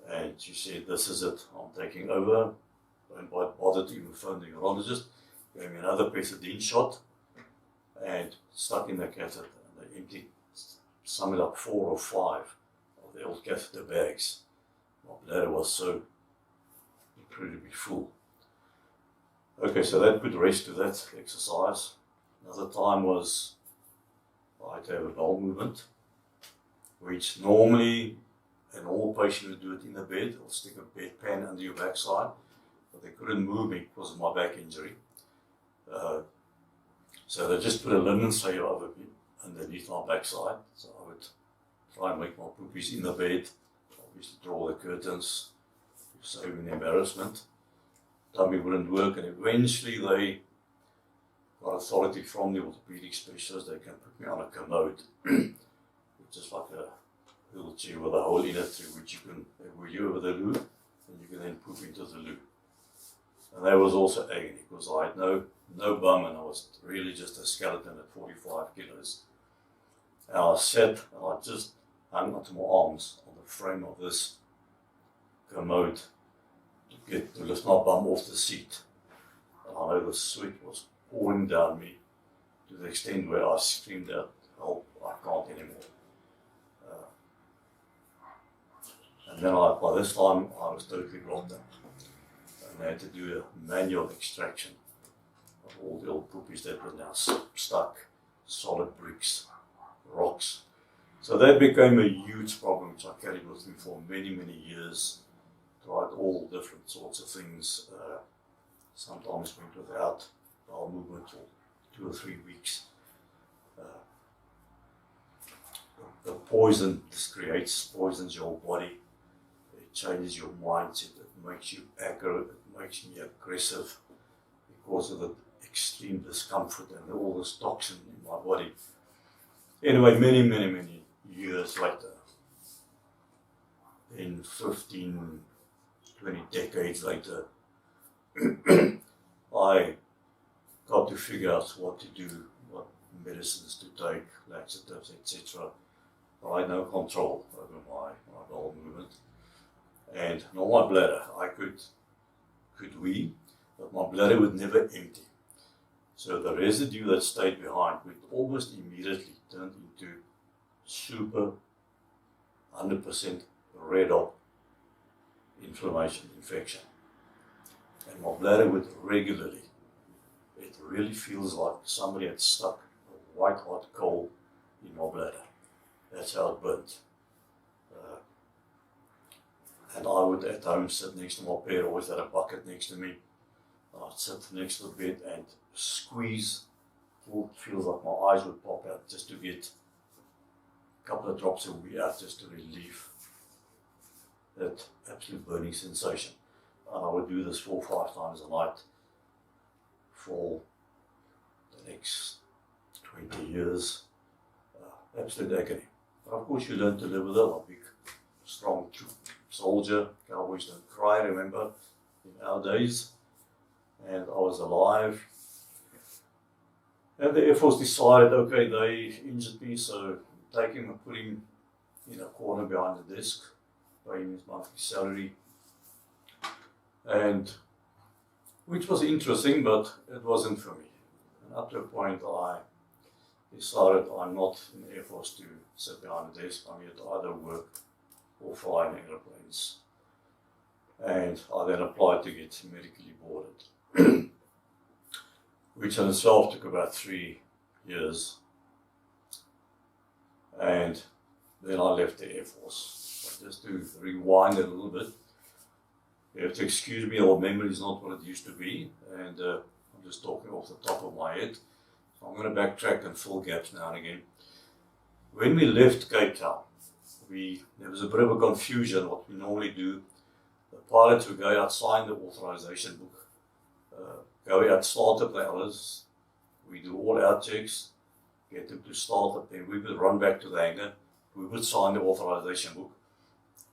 And she said, this is it, I'm taking over. Don't bother to even phone the urologist. Gave me another pethidine shot and stuck in the catheter. And they emptied something like 4 or 5 of the old catheter bags. My bladder was so incredibly full. Okay, so that put rest to that exercise. Another time was I had to have a bowel movement, which normally an old patient would do it in the bed or stick a bedpan under your backside, but they couldn't move me because of my back injury. So they just put a linen tray over me underneath my backside, so I would try and make my poopies in the bed, obviously draw the curtains, saving the embarrassment. Tummy wouldn't work, and eventually they got authority from the orthopedic specialist. They can put me on a commode, which is like a little chair with a hole in it through which you can have you over the loo, and you can then poop into the loo. And that was also agony because I had no bum and I was really just a skeleton at 45 kilos. And I sat and I just hung onto my arms on the frame of this commode to lift my bum off the seat. And I know the sweat was pouring down me to the extent where I screamed out, help, I can't anymore. And then by this time I was totally rocked up. And I had to do a manual extraction of all the old poopies that were now stuck, solid bricks, rocks. So that became a huge problem which I carried with me for many, many years. Tried all different sorts of things. Sometimes went without bowel movement for 2 or 3 weeks. The poison this creates poisons your body. It it changes your mindset, it makes you aggro, it makes me aggressive because of the extreme discomfort and all this toxin in my body. Anyway, many years later, in 15, 20 decades later, I got to figure out what to do, what medicines to take, laxatives, etc. I had no control over my bowel movement. And not my bladder. I could wee, but my bladder would never empty. So the residue that stayed behind would almost immediately turn into super 100% red hot inflammation, infection. And my bladder would regularly, it really feels like somebody had stuck a white hot coal in my bladder. That's how it burnt. And I would at home sit next to my bed, always had a bucket next to me. I'd sit next to the bed and squeeze. It feels like my eyes would pop out just to get a couple of drops of wee out just to relieve that absolute burning sensation. And I would do this 4 or 5 times a night for the next 20 years. Absolute agony. But of course you learn to live with it. I'm a big, strong soldier. Cowboys don't cry, remember, in our days. And I was alive. And the Air Force decided, okay, they injured me, so take him and put him in a corner behind the desk, pay him his monthly salary. And which was interesting, but it wasn't for me. And up to a point I decided I'm not in the Air Force to sit behind the desk. I'm here to either work or fly in aeroplanes. And I then applied to get medically boarded, which in itself took about 3 years. And then I left the Air Force. But just to rewind a little bit, you have to excuse me, our memory is not what it used to be, and I'm just talking off the top of my head. So I'm going to backtrack and fill gaps now and again. When we left Cape Town, there was a bit of a confusion. What we normally do, the pilots would go out, sign the authorization book, go out, start up the hours, we do all our checks, get them to start up, then we would run back to the hangar, we would sign the authorization book,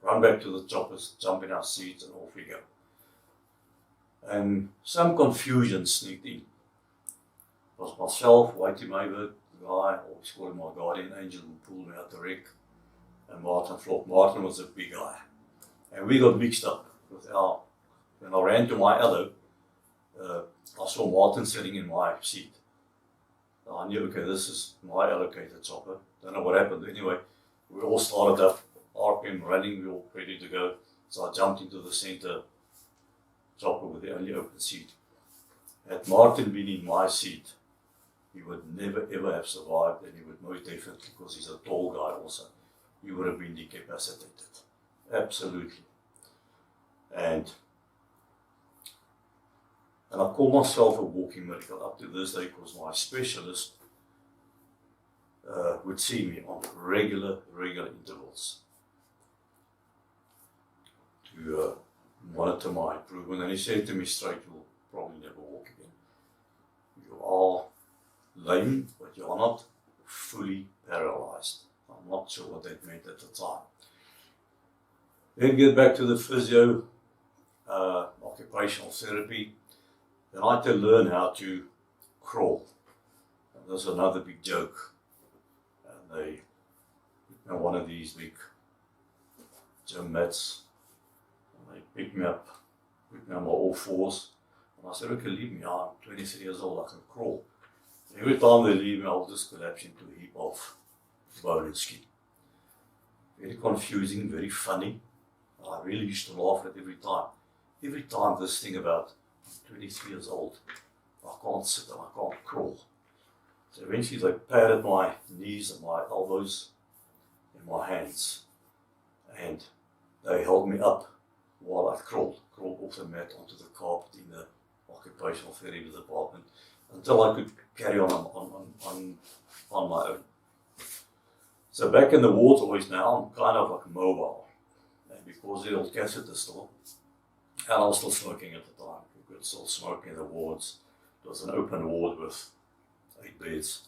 run back to the choppers, jump in our seats, and off we go. And some confusion sneaked in. It was myself, Whitey Mayberg, the guy, I always call him my guardian angel, who pulled me out the wreck, and Martin Flock. Martin was a big guy. And we got mixed up with when I ran to my other, I saw Martin sitting in my seat. I knew, okay, this is my allocated chopper. Don't know what happened. Anyway, we all started up, RPM running, we were all ready to go. So I jumped into the center chopper with the only open seat. Had Martin been in my seat, he would never ever have survived, and he would most definitely, because he's a tall guy also, he would have been decapacitated. Absolutely. And I call myself a walking miracle up to this day, because my specialist would see me on regular intervals to monitor my improvement. And he said to me straight, you'll probably never walk again. You are lame, but you are not fully paralyzed. I'm not sure what that meant at the time. Then get back to the physio, occupational therapy. Then I had to learn how to crawl. And there's another big joke. And they, one of these big gym mats, and they picked me up on all fours. And I said, okay, leave me, I'm 23 years old, I can crawl. Every time they leave me, I'll just collapse into a heap of bone and skin. Very confusing, very funny. I really used to laugh at every time. Every time this thing about 23 years old, I can't sit and I can't crawl. So eventually they padded my knees and my elbows in my hands, and they held me up while I crawled off the mat onto the carpet in the occupational therapy department until I could carry on my own. So back in the war toys now, I'm kind of like mobile. And because the old catheter still, and I was still smoking at the time. We could still smoke in the wards. It was an open ward with 8 beds,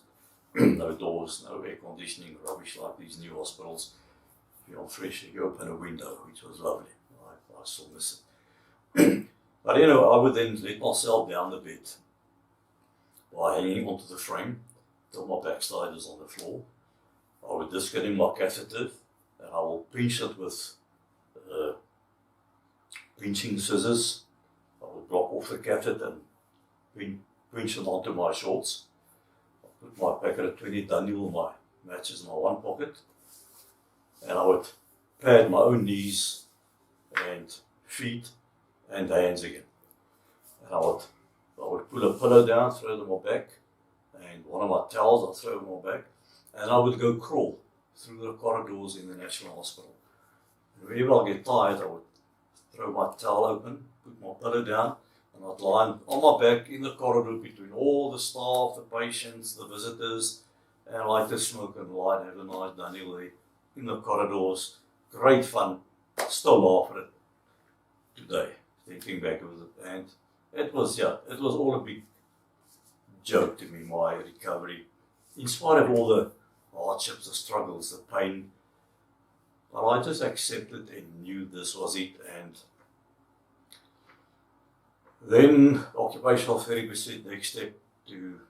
no doors, no air conditioning, rubbish like these new hospitals. If you're fresh, you open a window, which was lovely. I still miss it. But I would then let myself down the bed by hanging onto the frame till my backside is on the floor. I would disconnect my catheter and I will pinch it with pinching scissors. I would block off the catheter and pinch it onto my shorts. I put my packet of 20 Daniel, my matches in my one pocket, and I would pad my own knees and feet and hands again. And I would pull a pillow down, throw it on my back, and one of my towels I'll throw on my back, and I would go crawl through the corridors in the National Hospital. And whenever I get tired, I would throw my towel open, put my pillow down, and I'd lie on my back in the corridor between all the staff, the patients, the visitors, and I like to smoke and lie and have a nice Daniel there in the corridors. Great fun. Still laugh at it today, thinking back of it. And it was all a big joke to me, my recovery. In spite of all the hardships, the struggles, the pain, but I just accepted and knew this was it. And then occupational therapy said next step to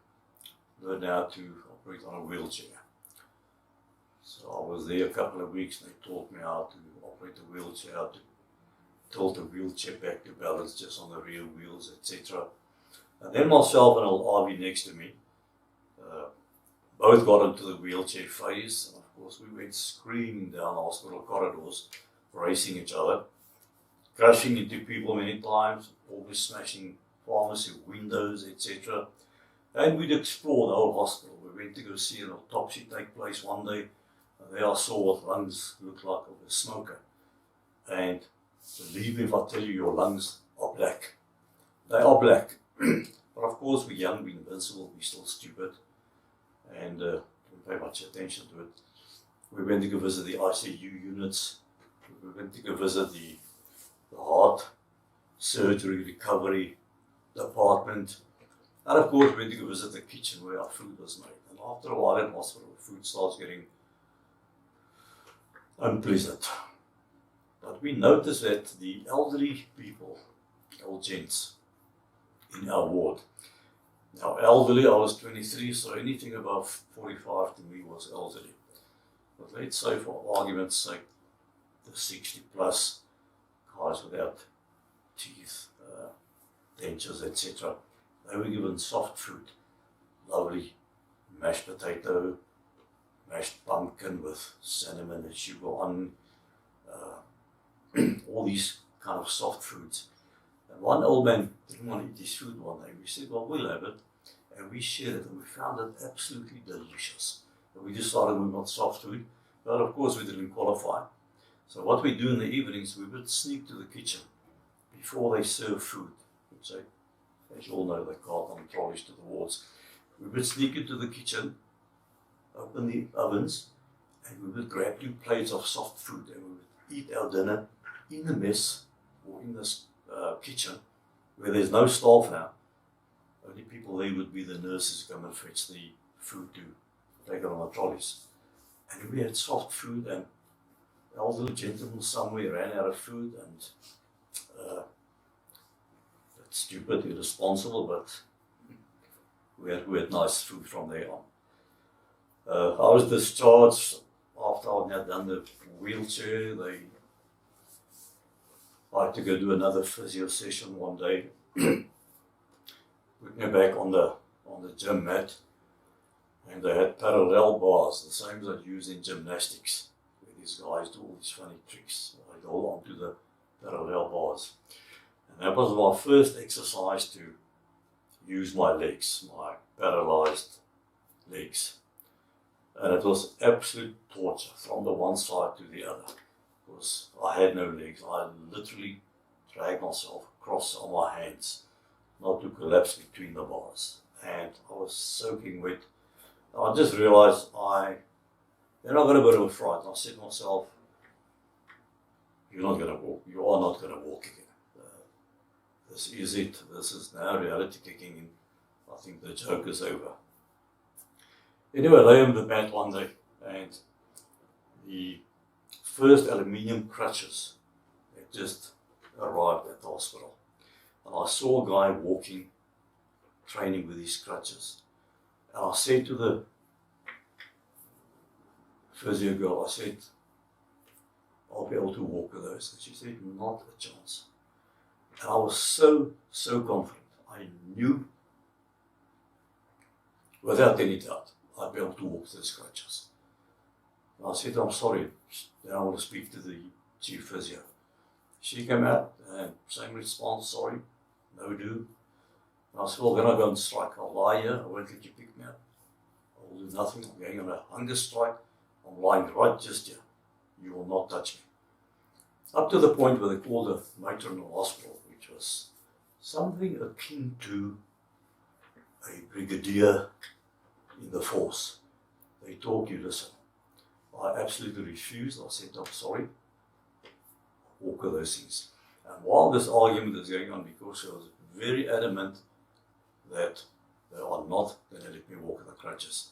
learn how to operate on a wheelchair. So I was there a couple of weeks and they taught me how to operate a wheelchair, how to tilt a wheelchair back to balance just on the rear wheels, etc. And then myself and old RV next to me both got into the wheelchair phase, and of course we went screaming down the hospital corridors, racing each other, crashing into people many times, always smashing pharmacy windows, etc. And we'd explore the whole hospital. We went to go see an autopsy take place one day, and there I saw what lungs look like of a smoker. And believe me if I tell you, your lungs are black. They are black. But of course we're young, we're invincible, we're still stupid, and don't pay much attention to it. We went to go visit the ICU units. We went to go visit the heart surgery recovery department. And of course we went to go visit the kitchen where our food was made. And after a while in hospital, food starts getting unpleasant. But we noticed that the elderly people, old gents in our ward. Now elderly, I was 23, so anything above 45 to me was elderly. But let's say for argument's sake, the 60 plus guys without teeth, dentures, etc. They were given soft food, lovely mashed potato, mashed pumpkin with cinnamon and sugar on, all these kind of soft foods. And one old man didn't want to eat his food one day. We said, well, we'll have it. And we shared it, and we found it absolutely delicious. And we decided we want soft food, but of course we didn't qualify. So what we do in the evenings, we would sneak to the kitchen before they serve food. Which as you all know, they cart on trolleys to the wards. We would sneak into the kitchen, open the ovens, and we would grab 2 plates of soft food, and we would eat our dinner in the mess or in this kitchen where there's no staff now. Only people there would be the nurses who come and fetch the food to take it on the trolleys. And we had soft food, and the elderly gentleman somewhere ran out of food, and that's stupid, irresponsible, but we had nice food from there on. I was discharged after I had done the wheelchair. I had to go do another physio session one day. Put me back on the gym mat, and they had parallel bars, the same as I use in gymnastics, where these guys do all these funny tricks. I hold on to the parallel bars. And that was my first exercise to use my legs, my paralyzed legs. And it was absolute torture from the one side to the other, because I had no legs. I literally dragged myself across on my hands, not to collapse between the bars. And I was soaking wet. I just realized then I got a bit of a fright. I said to myself, you're not going to walk. You are not going to walk again. This is it. This is now reality kicking in. I think the joke is over. Anyway, I lay on the bed one day, and the first aluminium crutches had just arrived at the hospital. And I saw a guy walking, training with his crutches. And I said to the physio girl, I said, I'll be able to walk with those. And she said, not a chance. And I was so confident. I knew, without any doubt, I'd be able to walk with those crutches. And I said, I'm sorry, then I want to speak to the chief physio. She came out and same response, sorry, no do. And I said, well, then I go and strike. I'll lie here, I won't let you pick me up. I will do nothing, I'm going on a hunger strike. I'm lying right just here. You will not touch me. Up to the point where they called a matron in the hospital, which was something akin to a brigadier in the force. They told you, listen, I absolutely refused. I said, I'm sorry. Walk with those things. And while this argument is going on, because she was very adamant that they are not going to let me walk in the crutches.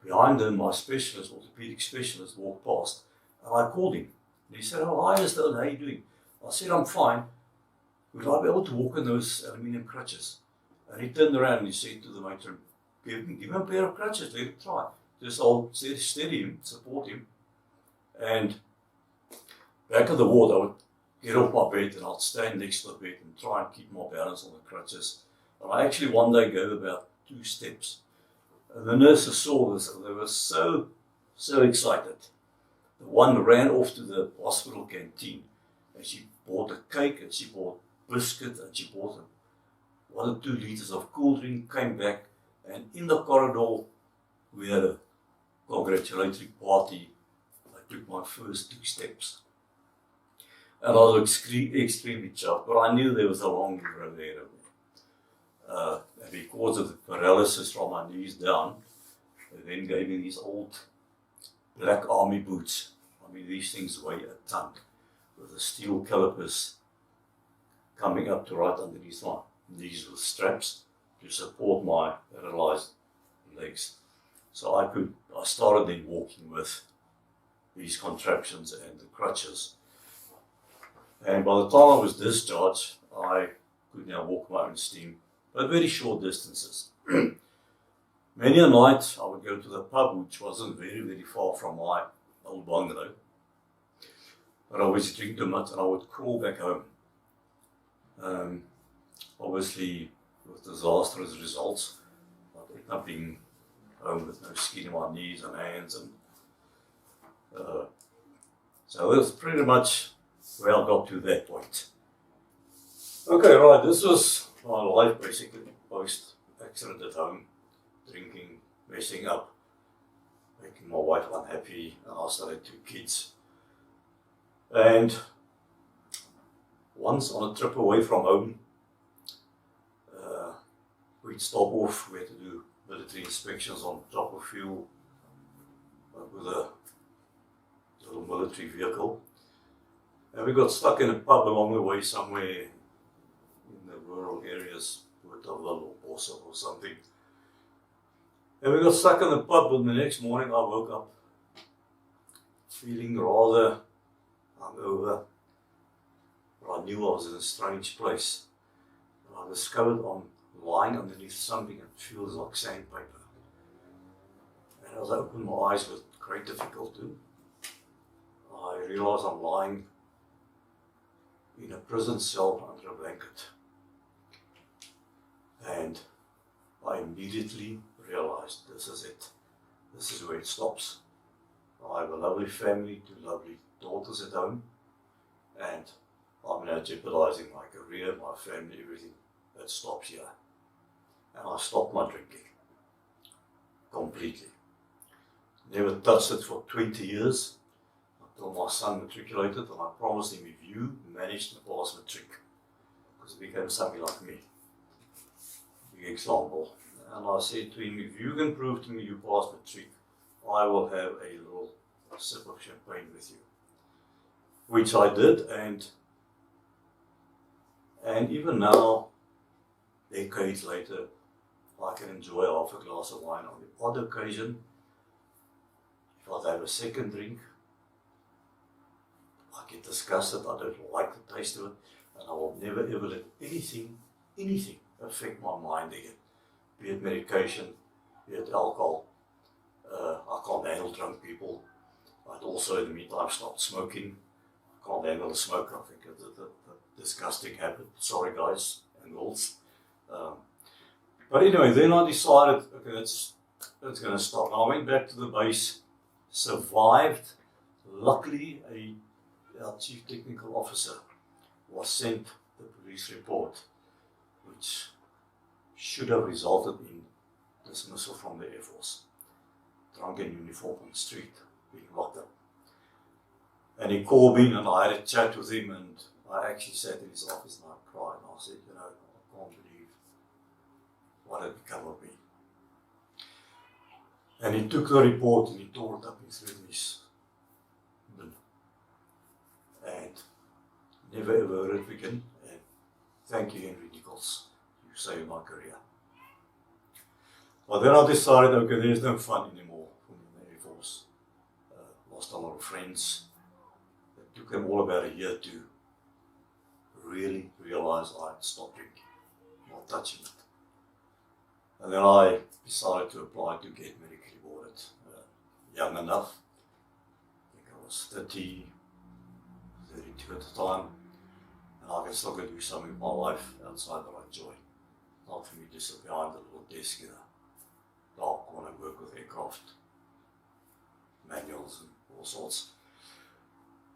Behind them, my specialist, orthopedic specialist, walked past, and I called him. And he said, oh, hi, Mr. Earle, how are you doing? I said, I'm fine. Would I be able to walk in those aluminium crutches? And he turned around and he said to the matron, give him a pair of crutches, let him try. Just I'll steady him, support him. And back at the ward, I would get off my bed and I'd stand next to the bed and try and keep my balance on the crutches. And I actually one day gave about 2 steps. And the nurses saw this and they were so excited. The one ran off to the hospital canteen and she bought a cake and she bought biscuit and she bought 1 or 2 liters of cool drink, came back, and in the corridor we had a congratulatory party. I took my first 2 steps. And I was extremely chuffed, but I knew there was a long road ahead of me. And because of the paralysis from my knees down, they then gave me these old black army boots. I mean, these things weigh a ton, with the steel calipers coming up to right underneath my knees with straps to support my paralyzed legs. So I started then walking with these contraptions and the crutches. And by the time I was discharged, I could now walk my own steam, but very short distances. Many a night I would go to the pub, which wasn't very far from my old bungalow. But I always drink too much and I would crawl back home. Obviously, with disastrous results, I ended up being home with no skin in my knees and hands. And so that's pretty much where I got to that point. Okay, right, this was my life basically, post-accident at home, drinking, messing up, making my wife unhappy, and I started 2 kids. And once on a trip away from home, we'd stop off, we had to do military inspections on top of fuel with a little military vehicle. And we got stuck in a pub along the way somewhere in the rural areas, Woodville or Borsel or something. And we got stuck in the pub, and the next morning I woke up feeling rather hungover. But I knew I was in a strange place. And I discovered I'm lying underneath something that feels like sandpaper. And as I opened my eyes with great difficulty, I realized I'm lying in a prison cell under a blanket. And I immediately realized this is it. This is where it stops. I have a lovely family, 2 lovely daughters at home, and I'm now jeopardizing my career, my family, everything. That stops here. And I stopped my drinking completely. Never touched it for 20 years until my son matriculated, and I promised him, if you manage to pass matric, because he became something like me, big example. And I said to him, if you can prove to me you passed matric, I will have a little sip of champagne with you. which I did, and even now, decades later, I can enjoy half a glass of wine on the odd occasion. If I have a second drink, I get disgusted, I don't like the taste of it, and I will never ever let anything affect my mind again. Be it medication, be it alcohol. I can't handle drunk people. I'd also in the meantime stopped smoking. I can't handle the smoke. I think it's a disgusting habit. Sorry guys and girls. But anyway, then I decided, okay, it's going to stop. And I went back to the base, survived. Luckily, our chief technical officer was sent the police report, which should have resulted in dismissal from the Air Force. Drunk in uniform on the street, being locked up. And he called me and I had a chat with him, and I actually sat in his office and I cried and I said, you know, I can't believe what had become of me. And he took the report and he tore it up and threw it in his bin. And never ever heard it again. And thank you, Henry Nichols. You saved my career. But then I decided, okay, there's no fun anymore for me in the Air Force. Lost a lot of friends. It took them all about a year to really realize I had stopped drinking, not touching it. And then I decided to apply to get medically boarded. Young enough, I think I was 32 at the time, and I can still go do something in my life outside that I enjoy. Not for me to sit behind a little desk in a dark corner and work with aircraft manuals and all sorts.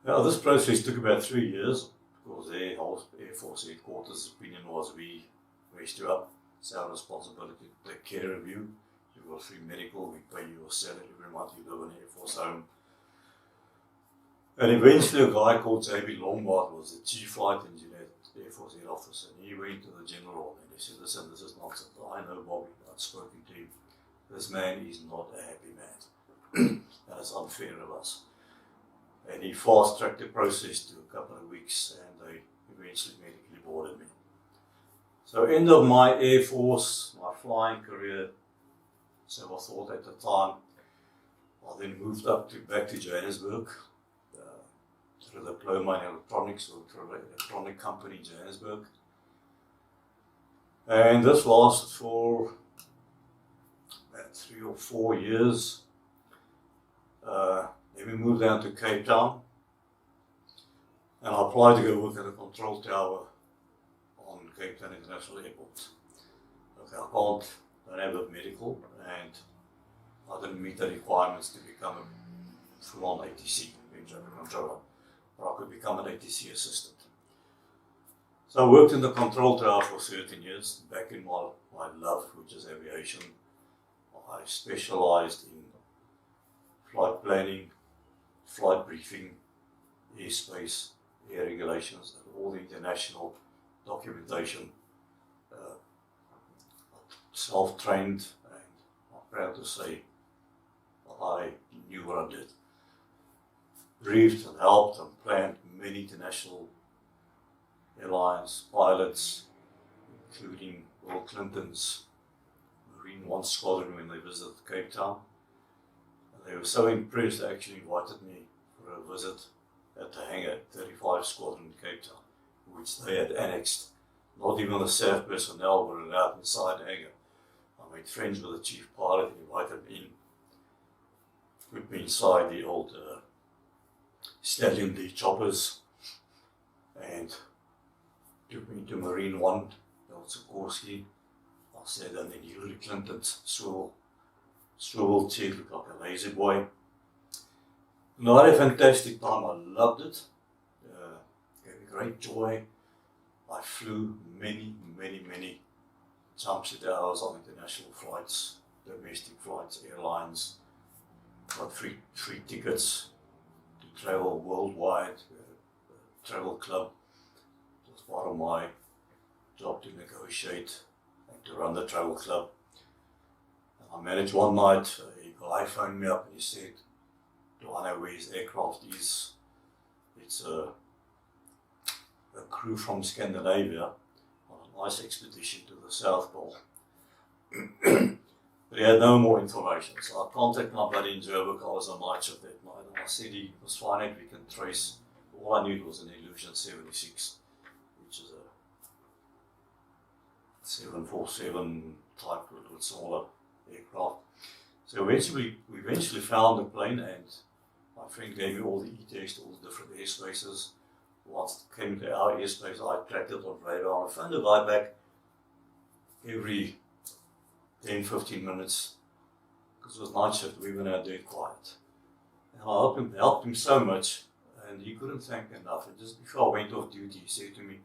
Now, this process took about 3 years, because the Air Force headquarters' opinion was we raised you up, it's our responsibility to take care of you. You've got free medical, we pay you your salary every month, you live in an Air Force home. And eventually a guy called J.B. Lombard was the chief flight engineer at the Air Force head office, and he went to the general and he said, listen, this is nonsense. I know Bobby, I've spoken to him. This man is not a happy man. And it's unfair of us. And he fast-tracked the process to a couple of weeks, and they eventually medically boarded me. So end of my Air Force, my flying career, so I thought at the time. I then moved back to Johannesburg, through a diploma in electronics, or through an electronic company in Johannesburg. And this lasted for about 3 or 4 years. Then we moved down to Cape Town, and I applied to go work at a control tower on Cape Town International Airport. Okay, don't have a medical, and I didn't meet the requirements to become a full-on ATC, air traffic controller, but I could become an ATC assistant. So I worked in the control tower for 13 years, back in my love, which is aviation. I specialized in flight planning, flight briefing, airspace, air regulations, and all the international documentation. Self-trained, and I'm proud to say I knew what I did. Briefed and helped and planned many international airlines, pilots, including Bill Clinton's Marine One Squadron when they visited Cape Town. And they were so impressed, they actually invited me for a visit at the hangar, 35 Squadron in Cape Town, which they had annexed. Not even the SAAF personnel were allowed inside the hangar. I made friends with the chief pilot and invited me in. Put me inside the old Stallion D choppers and took me to Marine One, old Sikorsky. I sat down in Hillary Clinton's swivel chair, looked like a lazy boy. And I had a fantastic time, I loved it. Gave me great joy. I flew many jumps at hours on international flights, domestic flights, airlines. Got free tickets to travel worldwide, travel club. It was part of my job to negotiate and to run the travel club. And I managed one night, a guy phoned me up and he said, do I know where his aircraft is? It's a crew from Scandinavia on a nice expedition to the South Pole. But he had no more information, so I contacted my buddy in Joburg. I was on night shift that night, and I said he was fine, we can trace. All I knew was an Illusion 76, which is a 747 type with smaller aircraft. So we eventually found the plane, and my friend gave me all the ETAs to all the different airspaces. Once it came to our airspace, I tracked it on radar, and I found the guy back every 10-15 minutes, because it was night shift. We went out doing quiet, and I helped him so much, and he couldn't thank me enough. And just before I went off duty, he said to me,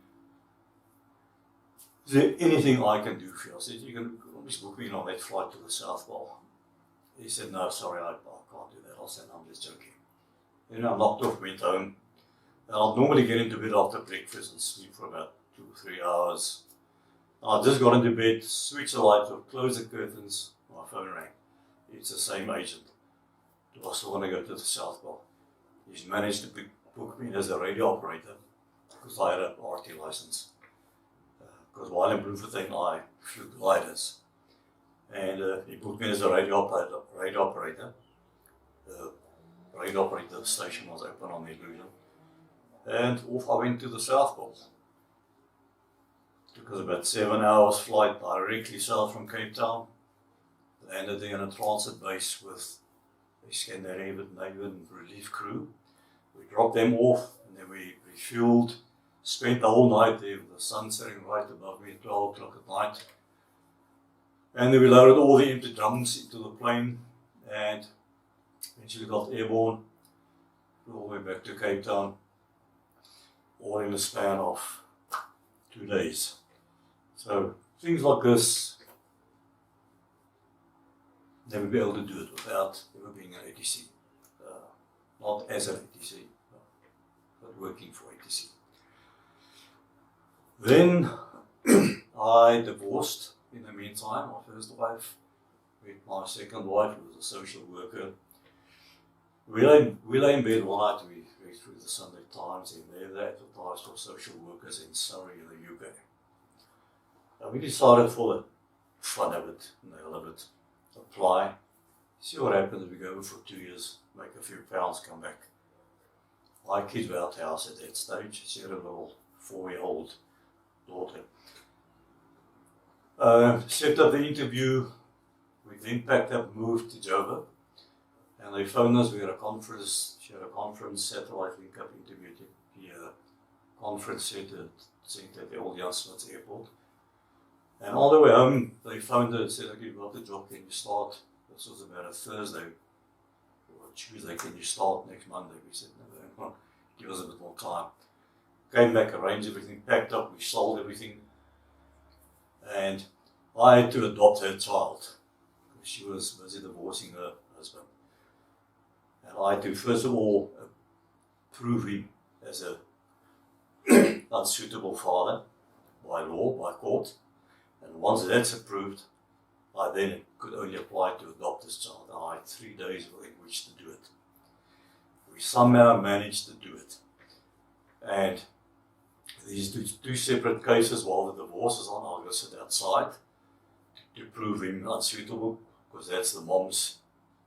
"Is there anything I can do for you?" I said, "You can always book me on that flight to the South Pole." He said, "No, sorry, I can't do that." I said, "I'm just joking." And I knocked off, went home, and I'd normally get into bed after breakfast and sleep for about 2 or 3 hours. I just got into bed, switched the lights off, closed the curtains, my phone rang. It's the same agent. Do I still want to go to the South Pole? He's managed to book me as a radio operator, because I had an RT license. Because while in Bloemfontein, I flew gliders. And he booked me as a radio operator. The radio operator station was open on the Illusion. And off I went to the South Pole. Took us about 7 hours flight directly south from Cape Town. Landed there in a transit base with a Scandinavian relief crew. We dropped them off, and then we refueled, spent the whole night there with the sun setting right above me at 12 o'clock at night. And then we loaded all the empty drums into the plane, and eventually got airborne, flew all the way back to Cape Town, all in the span of 2 days. So things like this, never be able to do it without ever being an ATC. Not as an ATC, but working for ATC. Then I divorced in the meantime. My first wife, with my second wife, who was a social worker. We lay in bed one night, we read through the Sunday Times, and there they advertised for social workers in Surrey in the UK. And we decided, for the fun of it, and the hell of it, apply, see what happens. We go over for 2 years, make a few pounds, come back. My kids were out of the house at that stage. She had a little 4-year-old daughter. Set up the interview. We then packed up, moved to Joburg, and they phoned us. We had a conference. She had a conference, satellite link up interview at the conference center at the old Jan Smuts Airport. And all the way home, they phoned her and said, "Okay, you've got the job, can you start?" This was about a Thursday or a Tuesday. "Can you start next Monday?" We said, "No, give us a bit more time." Came back, arranged everything, packed up, we sold everything. And I had to adopt her child. She was busy divorcing her husband. And I had to, first of all, prove him as a unsuitable father by law, by court. And once that's approved, I then could only apply to adopt this child. And I had 3 days in which to do it. We somehow managed to do it. And these two separate cases, while the divorce is on, I'll go sit outside to prove him unsuitable, because that's the mom's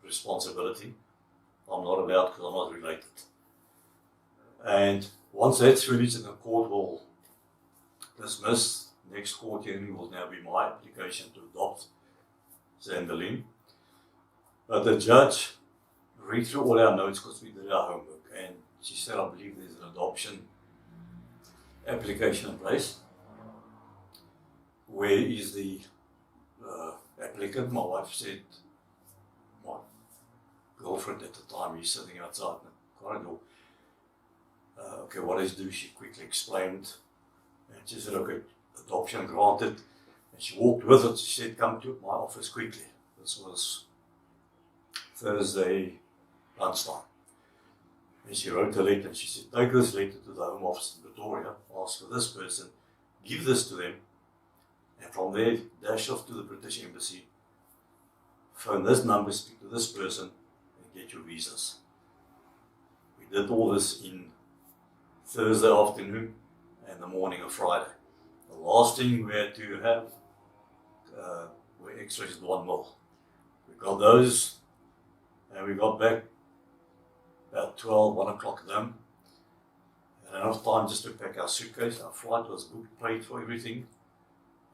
responsibility. I'm not allowed because I'm not related. And once that's finished, and the court will dismiss, next court hearing will now be my application to adopt Zanderlin. But the judge read through all our notes, because we did our homework, and she said, "I believe there's an adoption application in place. Where is the applicant?" My wife said, my girlfriend at the time, he's sitting outside in the corridor. "Okay, what is due?" She quickly explained. And she said, "Okay, adoption granted." And she walked with it. She said, "Come to my office quickly." This was Thursday lunchtime. And she wrote a letter, and she said, "Take this letter to the Home Office in Pretoria, ask for this person, give this to them, and from there, dash off to the British Embassy, phone this number, speak to this person, and get your visas." We did all this in Thursday afternoon and the morning of Friday. The last thing we had to have were X-rays at 1 mil. We got those and we got back about 12, 1 o'clock then. And enough time just to pack our suitcase. Our flight was booked, paid for everything.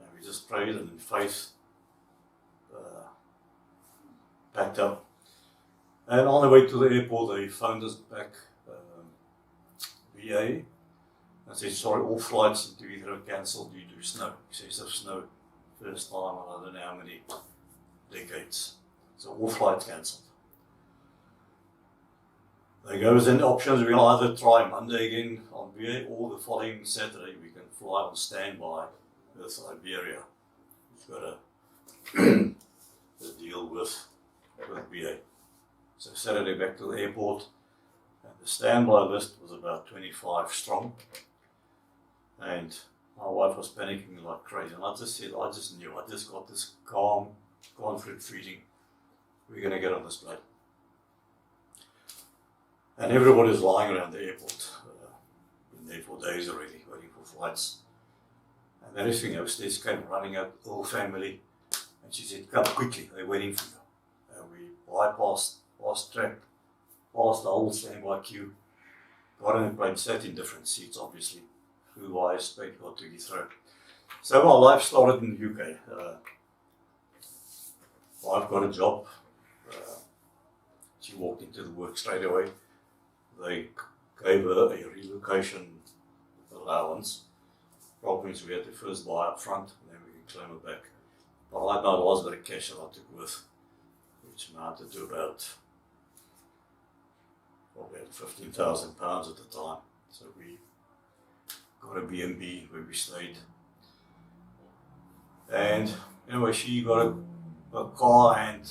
And we just prayed and in faith packed up. And on the way to the airport, they phoned us back, VA, and said, sorry, all flights into Heathrow cancelled due to snow. Excessive snow, first time in I don't know how many decades. So all flights cancelled. They gave us an options. We'll either try Monday again on VA or the following Saturday we can fly on standby with Iberia. We've got a deal with VA. So Saturday back to the airport, and the standby list was about 25 strong. And my wife was panicking like crazy. And I just said, I just knew, I just got this calm, confident feeling. We're going to get on this plane. And everybody's lying around the airport. Been there for days already, waiting for flights. And the next thing, hostess came running out, the whole family. And she said, come quickly, they're waiting for you. And we bypassed, fast-tracked, past the whole standby queue. Got on the plane, sat in different seats, obviously. Flew wise, straight got to Heathrow. So my life started in the UK. I've got a job. She walked into the work straight away. They gave her a relocation allowance. Problem is we had to first buy up front and then we can claim it back. But I had no loss but a cash that I took with, which amounted to about probably £15,000 at the time. So we got a B&B where we stayed. And anyway, she got a car and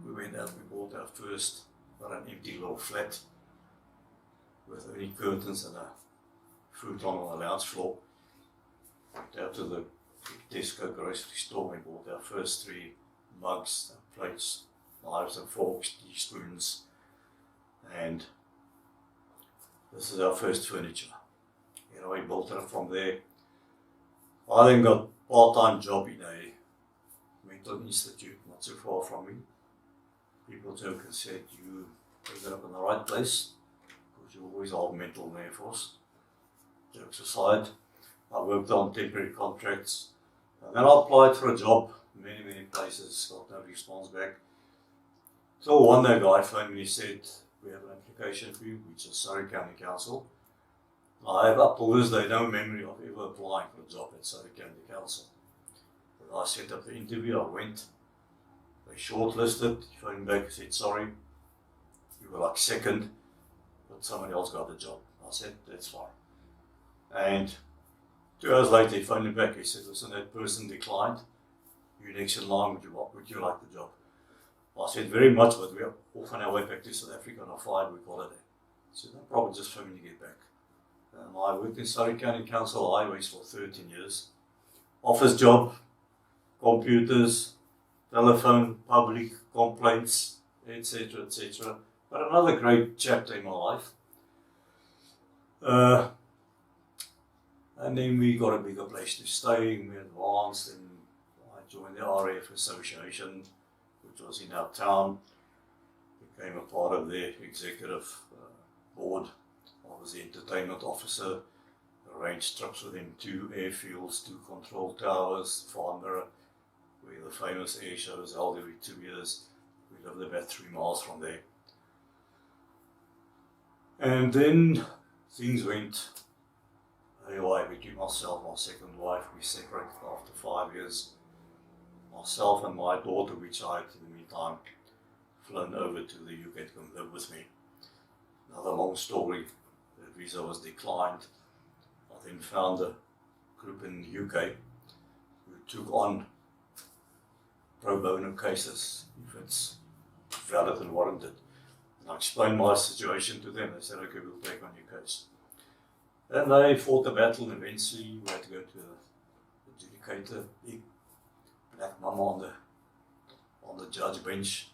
we went out, we bought our first, got an empty little flat with only curtains and a futon on the lounge floor. Went out to the Tesco grocery store and bought our first 3 mugs, plates, knives and forks, teaspoons, and this is our first furniture. You know, we built it up from there. I then got a part-time job in a mental institute not so far from me. People joke and said, you ended up in the right place, because you always are mental there for us. Jokes aside, I worked on temporary contracts, and then I applied for a job in many places, got no response back. So one day a guy phoned me and he said, we have an application for you, which is Surrey County Council. I have up to this day no memory of ever applying for a job at Surrey County Council. But I set up the interview, I went, they shortlisted, he phoned back and said, sorry, you were like second, but somebody else got the job. I said, that's fine. And 2 hours later he phoned me back, he said, listen, that person declined, you're next in line, would you like the job? I said, very much, but we are off on our way back to South Africa on a 5-week holiday. He said, no problem, just phone me to get back. I worked in Surrey County Council Highways for 13 years. Office job, computers, telephone, public complaints, etc., etc. But another great chapter in my life. And then we got a bigger place to stay, we advanced, and I joined the RAF Association, which was in our town. Became a part of their executive board. I was the entertainment officer, arranged trips with him to airfields, to control towers, Farnborough, where the famous air show is held every 2 years. We lived about 3 miles from there. And then things went haywire between myself and my second wife. We separated after 5 years. Myself and my daughter, which I had in the meantime flown over to the UK to come live with me. Another long story. The visa was declined. I then found a group in the UK who took on pro bono cases if it's valid and warranted. And I explained my situation to them. They said, okay, we'll take on your case. And they fought the battle, and eventually we had to go to the adjudicator, big black mama on the judge bench.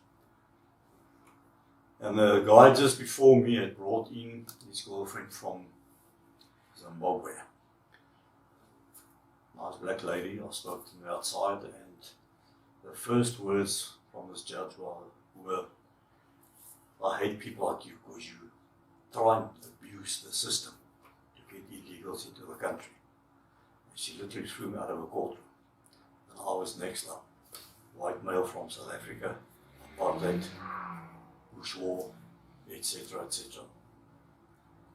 And the guy just before me had brought in his girlfriend from Zimbabwe. Nice black lady. I spoke to her outside, and the first words from this judge were, I hate people like you because you try and abuse the system to get illegals into the country. And she literally threw me out of a courtroom. And I was next up. White male from South Africa, apartheid, bush war, etc., etc.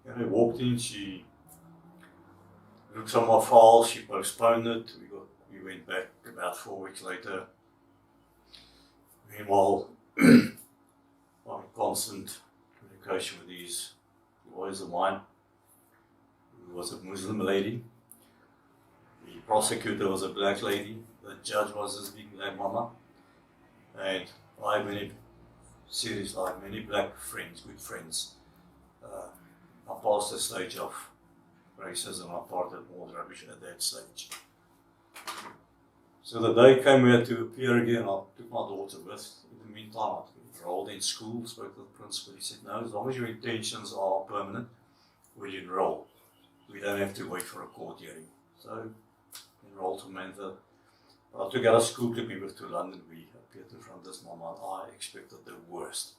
And I walked in, she looked at my file, she postponed it, we went back about 4 weeks later. Meanwhile, I'm in constant communication with these lawyers of mine, who was a Muslim lady. The prosecutor was a black lady, the judge was this big black mama, and I have many black friends, good friends. I passed the stage of racism, I parted all the rubbish at that stage. So the day came we had to appear again, I took my daughter with. In the meantime, I enrolled in school, spoke to the principal, he said, no, as long as your intentions are permanent, we'll enroll. We don't have to wait for a court hearing. So, enrolled to Mantha. I took out of school to be with to London. We appeared in front of this mama, and I expected the worst.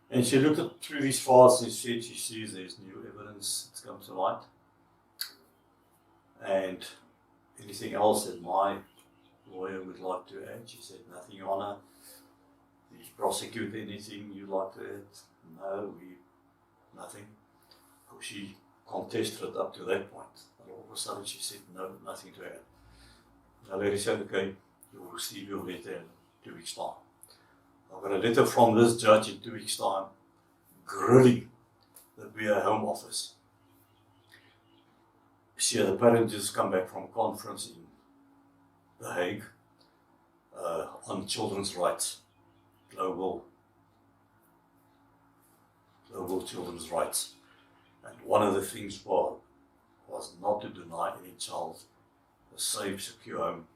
And she looked through these files and said she sees there's new evidence that's come to light. And anything else that my lawyer would like to add? She said, nothing, Your Honour. The prosecutor, anything you'd like to add? No, nothing. Because she contested it up to that point. And all of a sudden she said, no, nothing to add. The lady said, okay, you will receive your letter in 2 weeks' time. I got a letter from this judge in 2 weeks' time, grilling the BA Home Office. She had apparently just come back from a conference in The Hague on children's rights, global children's rights. And one of the things was not to deny any child a safe, secure home,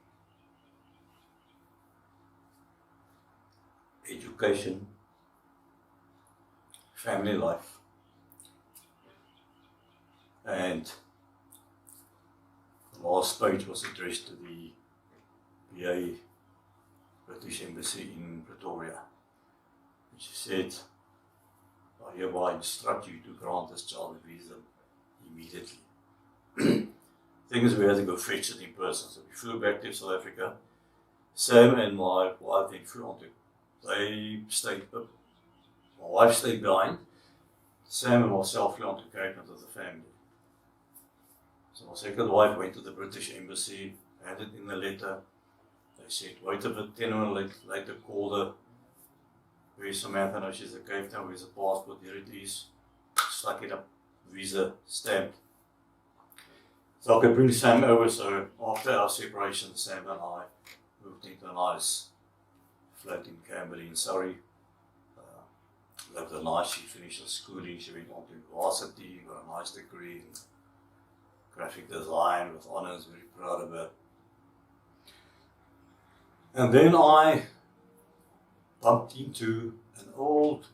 education, family life, and the last page was addressed to the BA British Embassy in Pretoria. And she said, I hereby instruct you to grant this child a visa immediately. Thing is, we had to go fetch it in person, so we flew back to South Africa. Sam and my wife then flew on to. My wife stayed behind. Sam and myself flew on to Cape Town with the family. So my second wife went to the British Embassy, handed in the letter. They said, wait a bit, 10 minutes later called her. Where's Samantha? No, she's at Cape Town, where's the passport? Here it is. Stuck it up, visa stamped. So I could bring Sam over, so after our separation, Sam and I moved into a nice flat in Camberley in Surrey. Lived a nice, she finished her schooling, she went on to varsity, got a nice degree in graphic design with honours, very proud of her. And then I bumped into an old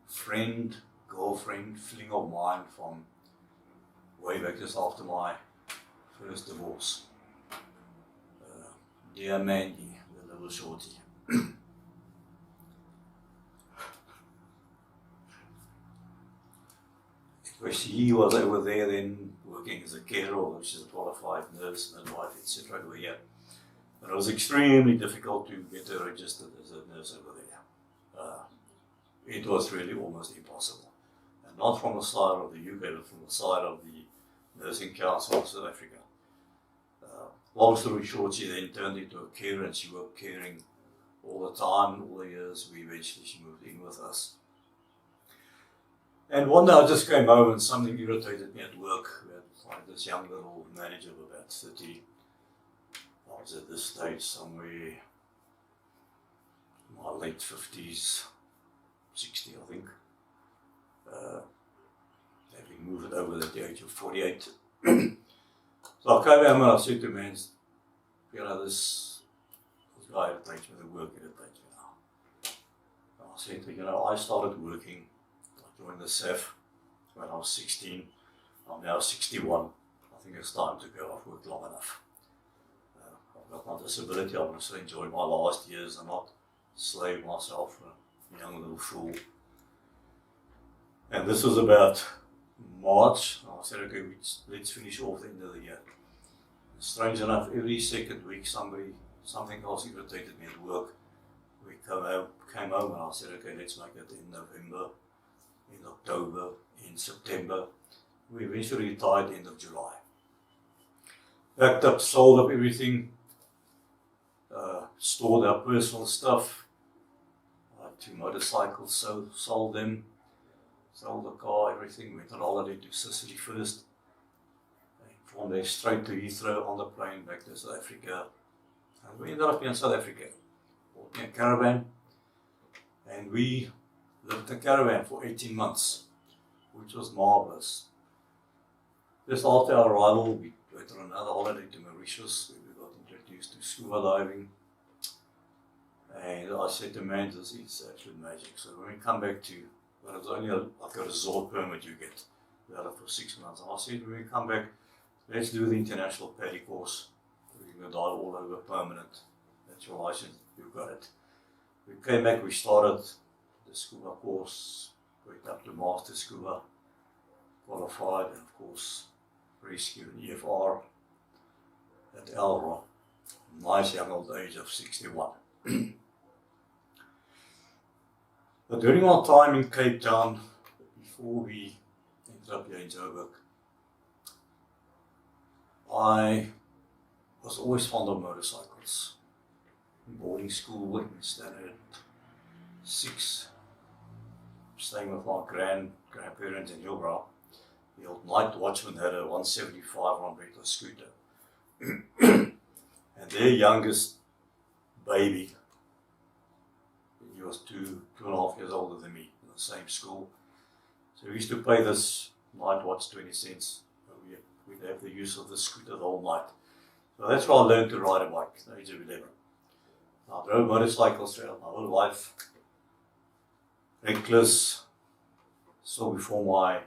friend, girlfriend, fling of mine from way back just after my first divorce. Dear Mandy, the little shorty. She was over there then working as a carer, although she's a qualified nurse, midwife, etc. over here. But it was extremely difficult to get her registered as a nurse over there. It was really almost impossible. And not from the side of the UK, but from the side of the Nursing Council of South Africa. Long story short, she then turned into a carer and she worked caring all the time, all the years. Eventually she moved in with us. And one day I just came home and something irritated me at work. We had this young little manager of about 30. I was at this stage somewhere in my late 50s, 60 I think. Having moved over at the age of 48. So I came home and I said to man, this guy irritates me, the work irritates me now. And I said, I started working. I joined the SAAF when I was 16. I'm now 61. I think it's time to go. I've worked long enough. I've got my disability. I want to enjoy my last years and not slave myself a young little fool. And this was about March. I said, okay, let's finish off the end of the year. Strange enough, every second week something else irritated me at work. We came home and I said, okay, let's make it in November, in October, in September. We eventually retired end of July. Packed up, sold up everything, stored our personal stuff. I had 2 motorcycles, so sold them, sold the car, everything. Went on holiday to Sicily first. And from there straight to Heathrow on the plane back to South Africa. And we ended up in South Africa. Bought me a caravan. And we lived in a caravan for 18 months, which was marvelous. Just after our arrival, we went on another holiday to Mauritius, where we got introduced to scuba diving. And I said to man, this is absolute magic. So when we come back to, well, it was only like a resort permit you get, valid for 6 months. And I said, when we come back, let's do the international paddy course. We're going to dive all over permanent. That's your license, you've got it. We came back, we started the scuba course, went up to master scuba, qualified, and of course, rescue and EFR at Earle. Nice young old age of 61. But during our time in Cape Town, before we ended up here in Joburg, I was always fond of motorcycles. In boarding school, in standard 6, staying with my grandparents in Hillbrow. The old night watchman had a 175 100 scooter. And their youngest baby, he was 2.5 years older than me, in the same school. So we used to play this night watch 20 cents. We'd have the use of the scooter the whole night. So that's where I learned to ride a bike at the age of 11. I drove motorcycles throughout my whole life. Reckless. So before my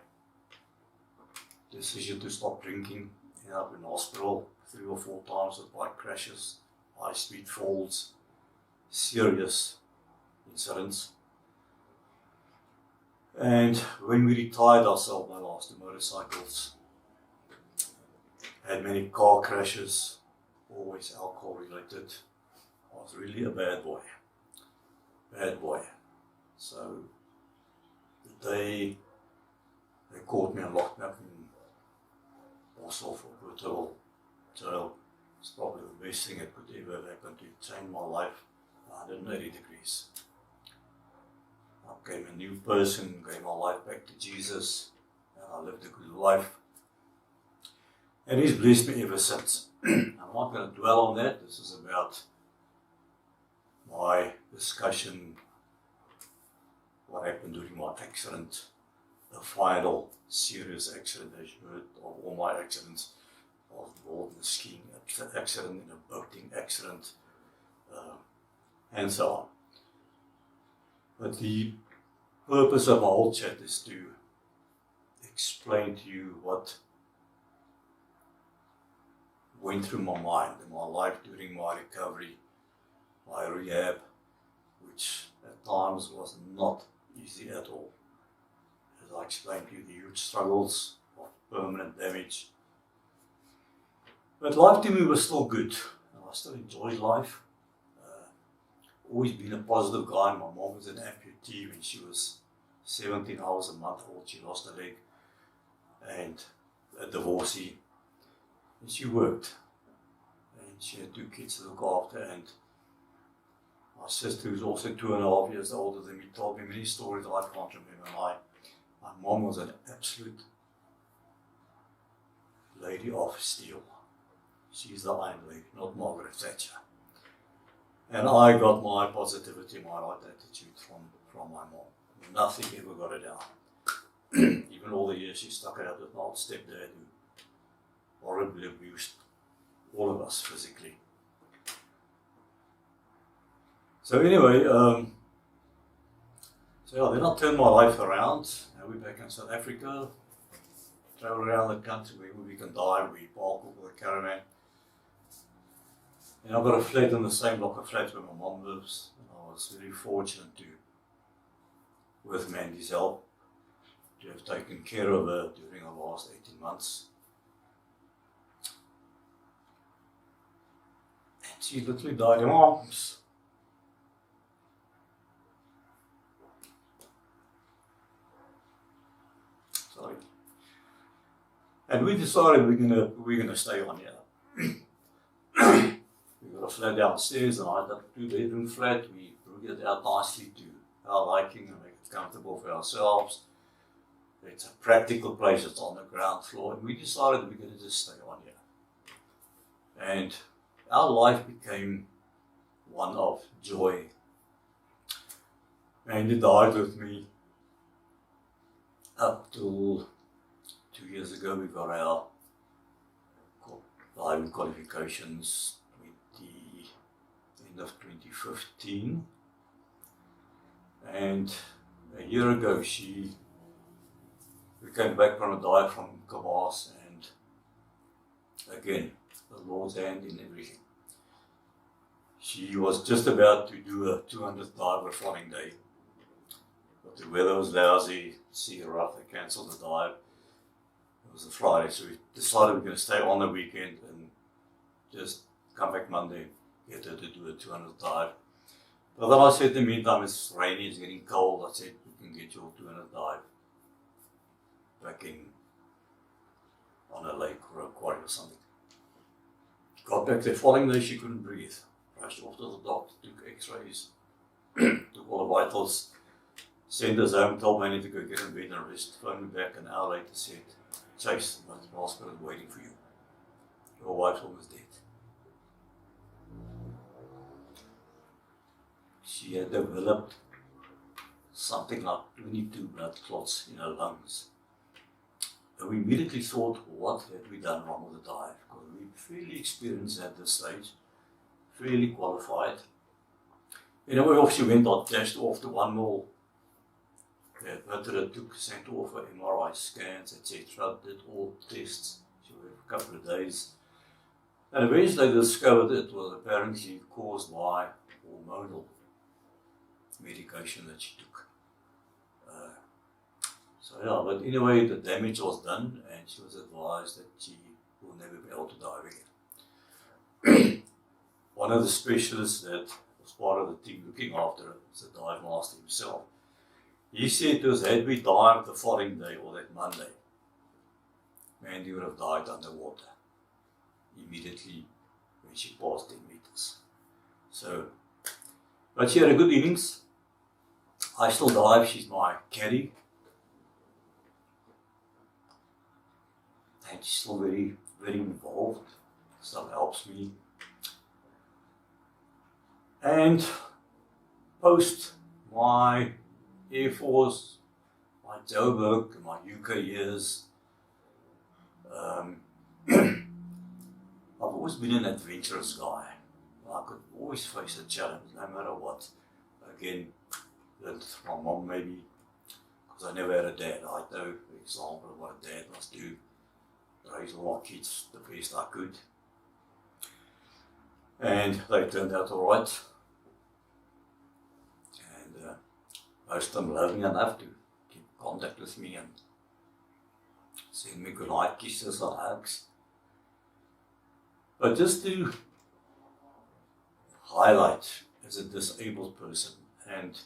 decision to stop drinking, ended up in hospital 3 or 4 times with bike crashes, high speed falls, serious incidents. And when we retired, I sold my last 2 motorcycles. Had many car crashes, always alcohol related. I was really a bad boy. So the day they caught me and locked me up in Warsaw for brutal jail, it's probably the best thing that could ever happen to change my life 180 degrees. I became a new person, gave my life back to Jesus, and I lived a good life. And He's blessed me ever since. I'm not going to dwell on that. This is about my discussion, what happened during my accident, the final serious accident, as you heard of all my accidents. I was involved in a skiing accident, in a boating accident, and so on. But the purpose of my whole chat is to explain to you what went through my mind in my life during my recovery, my rehab, which at times was not easy at all. As I explained to you, the huge struggles of permanent damage. But life to me was still good, and I still enjoyed life. Always been a positive guy. My mom was an amputee when she was 17 hours a month old. She lost a leg, and a divorcee. And she worked, and she had 2 kids to look after, and my sister, who's also 2.5 years older than me, told me many stories I can't remember. My mom was an absolute lady of steel. She's the Iron Lady, not Margaret Thatcher. And I got my positivity, my right attitude from my mom. Nothing ever got her down. Even all the years she stuck it out with my old stepdad, who horribly abused all of us physically. So anyway, then I turned my life around. Now we're back in South Africa. travel around the country wherever we can dive, we park over the caravan. And I've got a flat in the same block of flats where my mom lives. And I was very fortunate to, with Mandy's help, to have taken care of her during the last 18 months. And she literally died in my arms. Sorry. And we decided we're gonna stay on here. We got a flat downstairs, and I had a 2-bedroom flat. We broke it out nicely to our liking and make it comfortable for ourselves. It's a practical place, it's on the ground floor, and we decided we're going to just stay on here. And our life became one of joy. Mandy died with me up till 2 years ago. We got our diving qualifications at the end of 2015. And a year ago we came back from a dive from Kamas, and again, the Lord's hand in everything. She was just about to do a 200th dive the following day, but the weather was lousy, sea rough, they cancelled the dive. It was a Friday, so we decided we're going to stay on the weekend and just come back Monday, get her to do a 200th dive. But then I said in the meantime, it's rainy, it's getting cold. I said, we can get your 200th dive back in on a lake or a quarry or something. Got back the following day, she couldn't breathe. Rushed off to the doctor, took x-rays, took all the vitals, sent us home, told Manny to go get in bed and rest. Phoned me back an hour later, said, Chase, the hospital is waiting for you. Your wife's almost dead. She had developed something like 22 blood clots in her lungs. And we immediately thought, what had we done wrong with the dive? Because we were fairly experienced at this stage, fairly qualified. Anyway, off she went, I dashed off to 1 mil. The Adventurous took, sent off for MRI scans, etc. Did all tests. She went for a couple of days. And eventually they discovered it was apparently caused by hormonal medication that she took. So yeah, but anyway, the damage was done, and she was advised that she will never be able to dive again. One of the specialists that was part of the team looking after her was the dive master himself. He said to us, had we dived the following day or that Monday, Mandy would have died underwater immediately when she passed 10 meters. So, but she had a good innings. I still dive, she's my caddy. And she's still very, very involved, still helps me. And post my Air Force, my Joburg, my UK years, I've always been an adventurous guy. I could always face a challenge, no matter what. Again, learned from my mom maybe, because I never had a dad. I know the example of what a dad must do. Raise all my kids the best I could. And they turned out all right. And most of them love me enough to keep contact with me and send me good night kisses and hugs. But just to highlight as a disabled person, and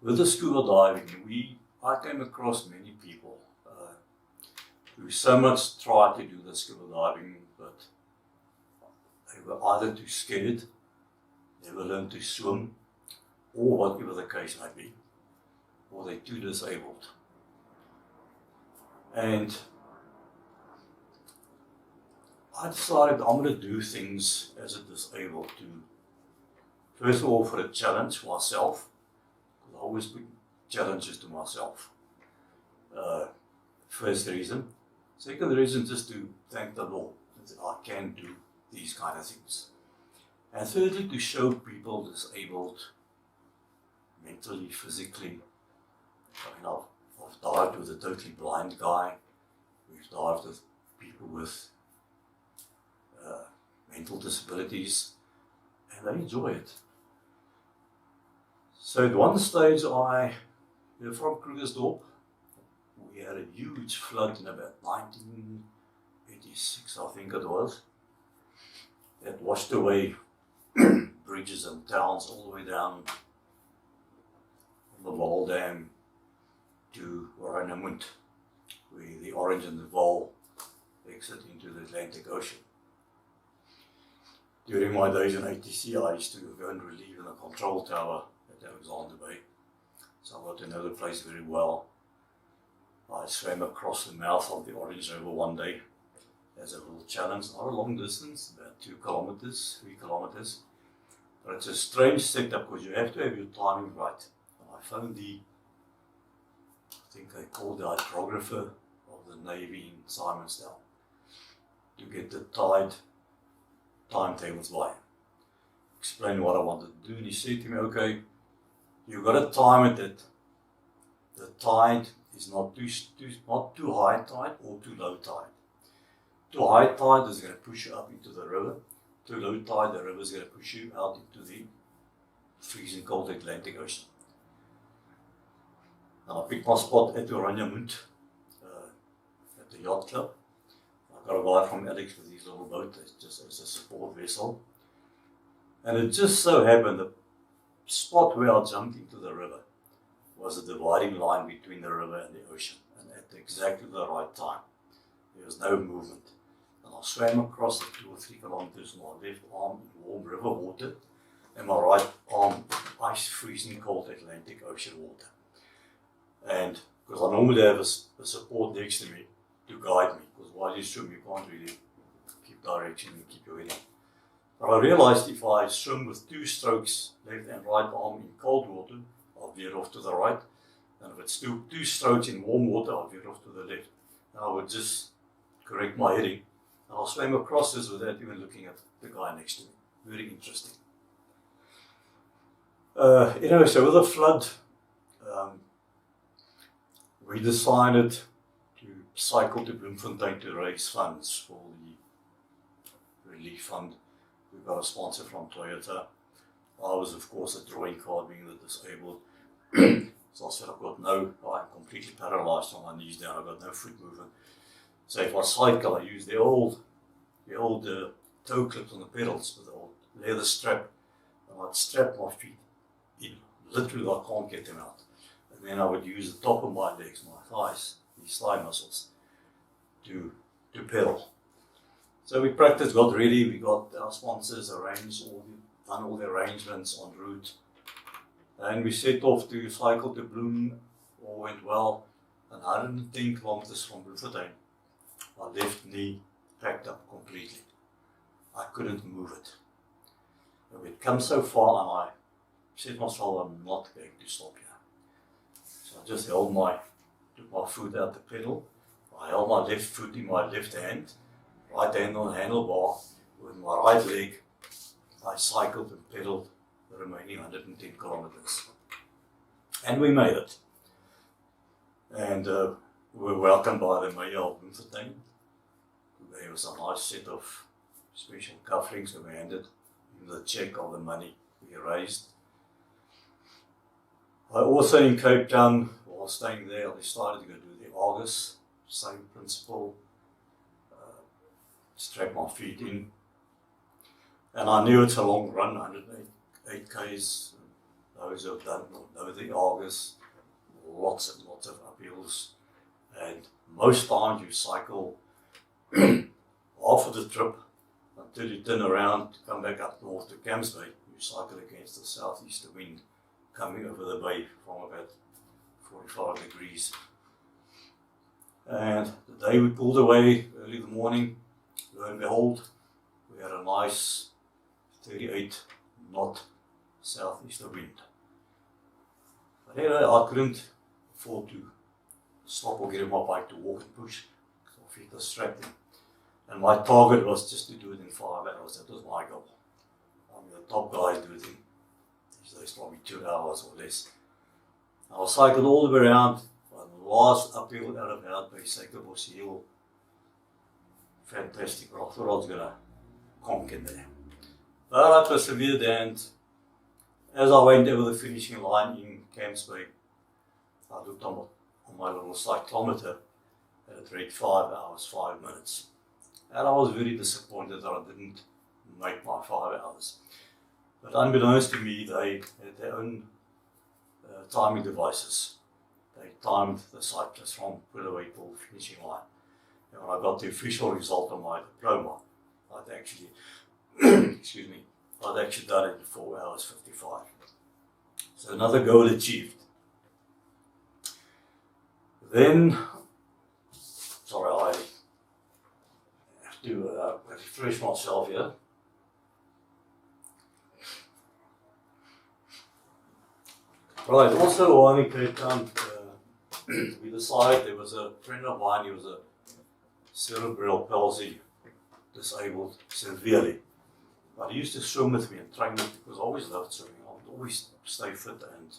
with the scuba diving, I came across many people who so much tried to do the scuba diving, but they were either too scared, never learned to swim, or whatever the case might be, or they're too disabled. And I decided I'm going to do things as a disabled to, first of all, for a challenge for myself, because I always put challenges to myself. First reason. Second reason, just to thank the Lord that I can do these kind of things. And thirdly, to show people disabled, mentally, physically. I mean, I've dived with a totally blind guy, We've dived with people with mental disabilities, and they enjoy it. So at one stage, from Krugersdorp, we had a huge flood in about 1986, I think it was, that washed away bridges and towns all the way down from the Vaal Dam to Warranamund, where the Orange and the Vaal exit into the Atlantic Ocean. During my days in ATC, I used to go and relieve in the control tower at Alexander Bay, so I got to know the place very well. I swam across the mouth of the Orange River one day as a little challenge, not a long distance, about 2 kilometers, 3 kilometers. But it's a strange setup because you have to have your timing right. And I phoned I think they called the hydrographer of the Navy in Simonstown to get the tide timetables by him. Explain what I wanted to do, and he said to me, okay, you've got to time it that the tide is not too high tide or too low tide. Too high tide is going to push you up into the river. Too low tide, the river is going to push you out into the freezing cold Atlantic Ocean. And I picked my spot at Warranamund, at the yacht club. I got a guy from Alex with his little boat, just as a support vessel. And it just so happened the spot where I jumped into the river was a dividing line between the river and the ocean, and at exactly the right time. There was no movement. And I swam across the 2 or 3 kilometers, my left arm in warm river water, and my right arm ice freezing cold Atlantic Ocean water. And because I normally have a support next to me to guide me, because while you swim, you can't really keep direction and keep your head in. But I realized if I swim with 2 strokes, left and right arm in cold water, I'll veer off to the right. And if it's two strokes in warm water, I'll veer off to the left. And I would just correct my heading. And I'll swim across this without even looking at the guy next to me. Very interesting. So with the flood, we decided to cycle to Bloemfontein to raise funds for the relief fund. We got a sponsor from Toyota. I was, of course, a drawing card being the disabled. So I said, I'm completely paralyzed on my knees down, I've got no foot movement. So if I cycle, I use the old toe clips on the pedals with the old leather strap, and I'd strap my feet in. Literally, I can't get them out. And then I would use the top of my legs, my thighs, these thigh muscles, to pedal. So we practiced, got ready, we got our sponsors arranged, done all the arrangements en route. And we set off to cycle to Bloem, all went well, and 110 kilometers from Bloemfontein. My left knee packed up completely. I couldn't move it. And we'd come so far, and I said to myself, I'm not going to stop here. So I just took my foot out the pedal. I held my left foot in my left hand, right hand on the handlebar. With my right leg, I cycled and pedaled the remaining 110 kilometers. And we made it. And we were welcomed by the mayor of Bloemfontein. There was a nice set of special cufflinks that we handed in the check of the money we raised. I also in Cape Town, while staying there, I decided to go do the Argus, same principle, strap my feet in. And I knew it's a long run, 108 Ks. Those who have done know the Argus, lots and lots of uphills. And most times you cycle half of the trip until you turn around to come back up north to Camps Bay. You cycle against the southeaster wind coming over the bay from about 45 degrees. And the day we pulled away early in the morning, lo and behold, we had a nice 38 knot southeaster wind. But anyway, I couldn't afford to stop or get on my bike to walk and push, because my feet were strapped in. And my target was just to do it in 5 hours. That was my goal. I mean, the top guys do it in these days probably 2 hours or less. I cycled all the way around. The last uphill out of Advertise, Hill, fantastic. I thought I was going to conk in there. But I persevered, and as I went over the finishing line in Camps Bay, I looked on my little cyclometer and it read 5 hours, 5 minutes. And I was very disappointed that I didn't make my 5 hours. But unbeknownst to me, they had their own timing devices. They timed the cyclist from Pullaway to the finishing line. And when I got the official result of my diploma, I'd actually, excuse me, I'd actually done it in 4 hours 55. So another goal achieved. Then, sorry, I have to refresh myself here. Right, also while in Cape Town, we decided there was a friend of mine, he was a cerebral palsy, disabled severely. But he used to swim with me and train me because I always loved swimming. I would always stay fit, and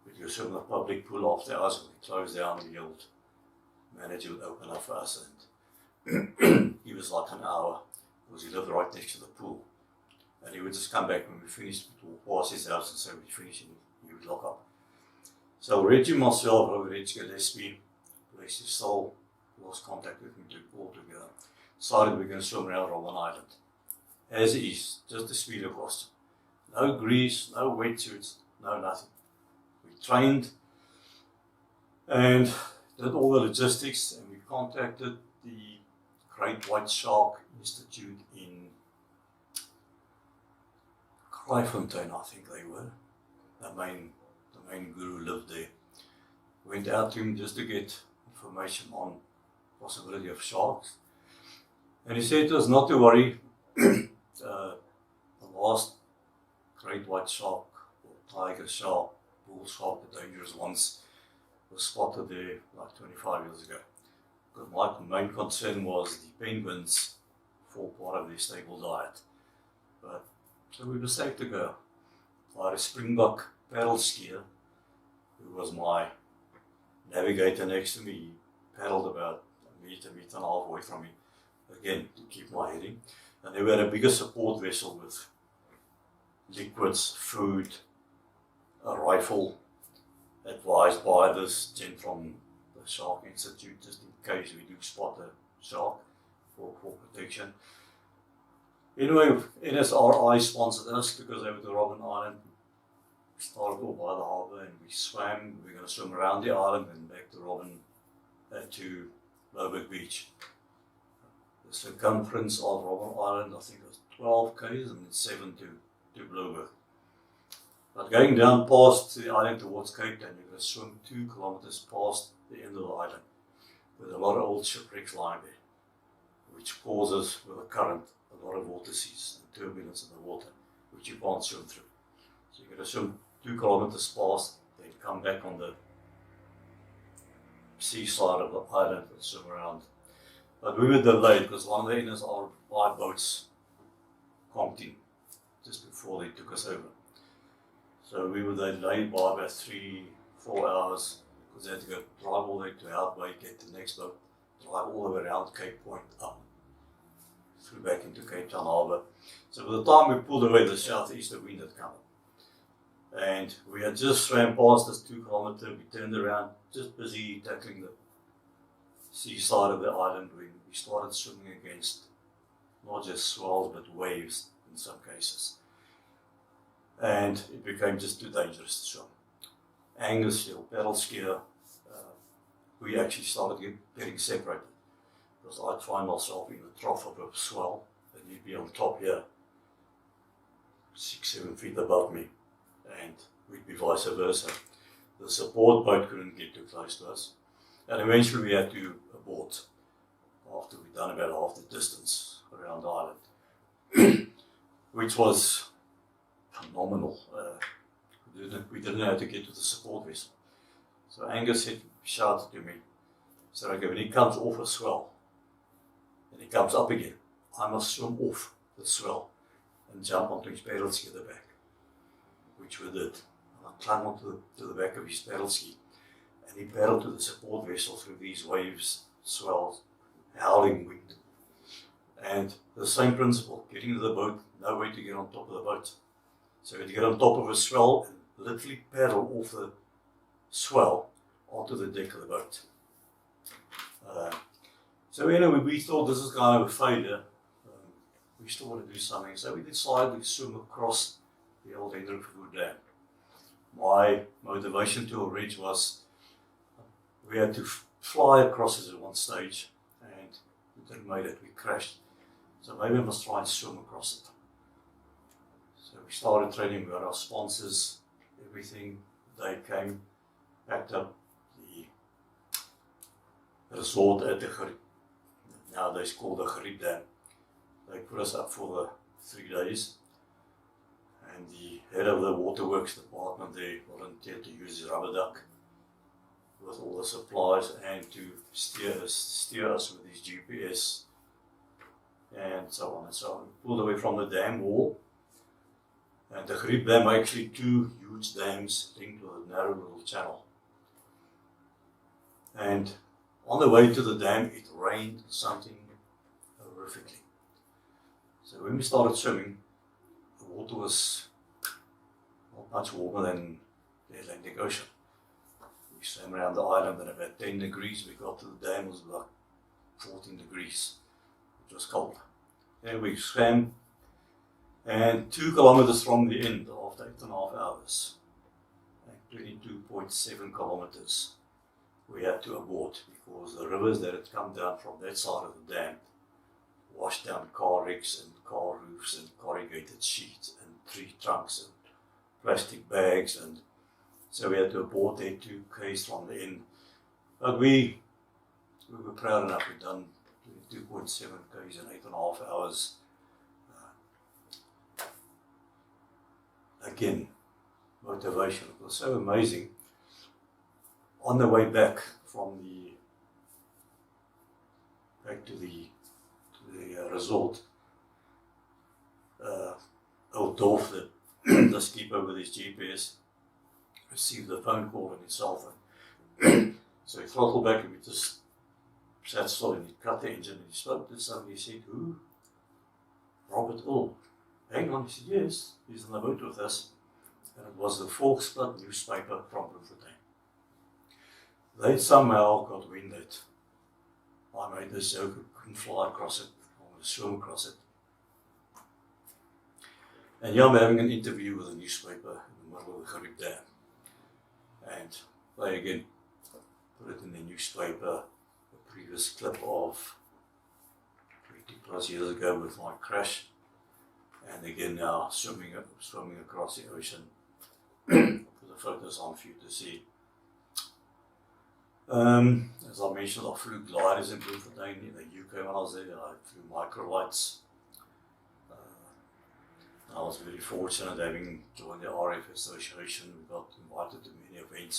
we'd go swim in the public pool after hours when we closed down. The old manager would open up for us, and he was like an hour because he lived right next to the pool. And he would just come back when we finished, we'd walk past his house and say we'd finished, and he would lock up. So Reggie and myself, Reggie Gillespie, bless his soul, lost contact with me altogether, decided we were going to swim around Robben Island. As it is, just the speed across. No grease, no wetsuits, no nothing. We trained and did all the logistics, and we contacted the Great White Shark Institute in Kraaifontein, I think they were. The main guru lived there. Went out to him just to get information on possibility of sharks. And he said to us not to worry. The last great white shark, or tiger shark, bull shark, the dangerous ones, was spotted there like 25 years ago. Because my main concern was the penguins for part of their stable diet. But so we were safe to go. I had a springbuck paddle skier, who was my navigator next to me. He paddled about a meter and a half away from me, again to keep my heading. And then we had a bigger support vessel with liquids, food, a rifle, advised by this gent from the Shark Institute, just in case we do spot a shark for protection. Anyway, NSRI sponsored us because they were to Robben Island. We started off by the harbour and we swam. We were going to swim around the island and back to Robben, to Louwburg Beach. The circumference of Robben Island, I think, was 12 km and 7 to Louwburg. But going down past the island towards Cape Town, you're going to swim 2 kilometers past the end of the island with a lot of old shipwrecks lying there, which causes, with the current, a lot of vortices and turbulence in the water, which you can't swim through. So you're going to swim 2 kilometers past, then come back on the seaside of the island and swim around. But we were delayed because one of the NSRI boats conked in just before they took us over. So we were delayed by about 3-4 hours because they had to go drive all the way to Hout Bay, get the next boat, drive all the way around Cape Point up, through back into Cape Town Harbour. So by the time we pulled away, the southeaster wind had come up. And we had just swam past this 2 kilometer, we turned around, just busy tackling the seaside of the island when we started swimming against not just swells but waves in some cases. And it became just too dangerous to swim. Angus, your paddle skier, we actually started getting separated. Because I'd find myself in the trough of a swell and he'd be on top here, 6-7 feet above me, and we'd be vice versa. The support boat couldn't get too close to us, and eventually we had to abort after we'd done about half the distance around the island, which was phenomenal. We didn't know how to get to the support vessel. So Angus shouted to me, said, okay, when he comes off a swell, and he comes up again, I must swim off the swell and jump onto his paddle ski at the back, which we did. I clung onto the back of his paddle ski, and he paddled to the support vessel through these waves, swells, howling wind, And the same principle, getting into the boat, no way to get on top of the boat. So you had to get on top of a swell and literally paddle off the swell onto the deck of the boat. So anyway, we thought this is kind of a failure. We still want to do something, so we decided to swim across the old Adventurous Dam. My motivation to a ridge was we had to fly across it at one stage, and we didn't make it, we crashed. So maybe I must try and swim across it. So we started training, we got our sponsors, everything. They came, packed up the resort at the Gerib, nowadays called the Gerib Dam. They put us up for the 3 days, and the head of the waterworks department there volunteered to use his rubber duck with all the supplies and to steer us with his GPS and so on and so on. We pulled away from the dam wall, and the Gerib Dam are actually 2 huge dams linked with a narrow little channel. And on the way to the dam, it rained something horrifically. So when we started swimming, the water was not much warmer than the Atlantic Ocean. We swam around the island at about 10 degrees. We got to the dam, it was like 14 degrees. It was cold. Then we swam, and 2 kilometers from the end, after 8.5 hours, and 22.7 kilometers, we had to abort because the rivers that had come down from that side of the dam washed down car wrecks and car roofs and corrugated sheets and tree trunks and plastic bags, and so we had to abort there 2 k's from the end. But we were proud enough. We'd done 2.7 k's in 8.5 hours. Again, motivation. It was so amazing. On the way back to the resort, old Dorf, the skipper with his GPS, received a phone call on his cell phone. So he throttled back and we just sat still, and he cut the engine and he spoke to somebody. He said, "Who?" "Robert Earle." "Hang on." He said, "Yes, he's on the boat with us." And it was the Volksblad newspaper from Bloemfontein. They somehow got wind that I made this joke, I couldn't fly across it, I wanted to swim across it. And here I'm having an interview with a newspaper in the middle of the Gerib Dam. And they again put it in the newspaper, a previous clip of 20 plus years ago with my crash. And again now swimming across the ocean. Put the photos on for you to see. As I mentioned, I flew gliders in Bloemfontein in the UK when I was there. I flew microlights. I was very fortunate having joined the RF Association. We got invited to many events.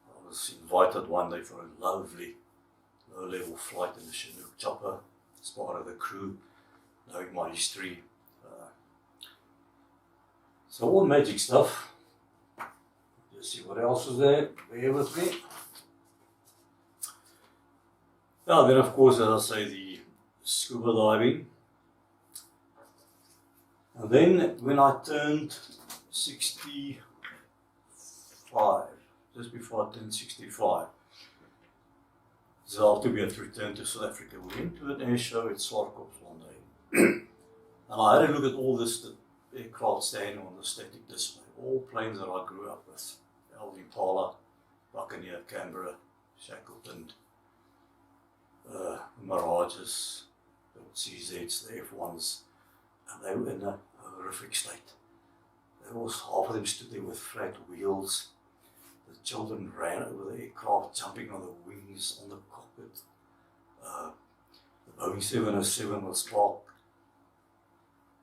I was invited one day for a lovely low-level flight in the Chinook chopper as part of the crew, knowing my history. So all magic stuff. Just see what else was there. Bear with me. Now then, of course, as I say, the scuba diving. And then when I turned 65, just before I turned 65, so after we had returned to South Africa, we went to an air show at Swartkops one day. And I had a look at all this aircraft standing on the static display, all planes that I grew up with. Earle, Impala, Buccaneer, Canberra, Shackleton, Mirages, the CZs, the F1s, and they were in a horrific state. There was half of them stood there with flat wheels. The children ran over the aircraft, jumping on the wings, on the cockpit. The Boeing 707 was parked.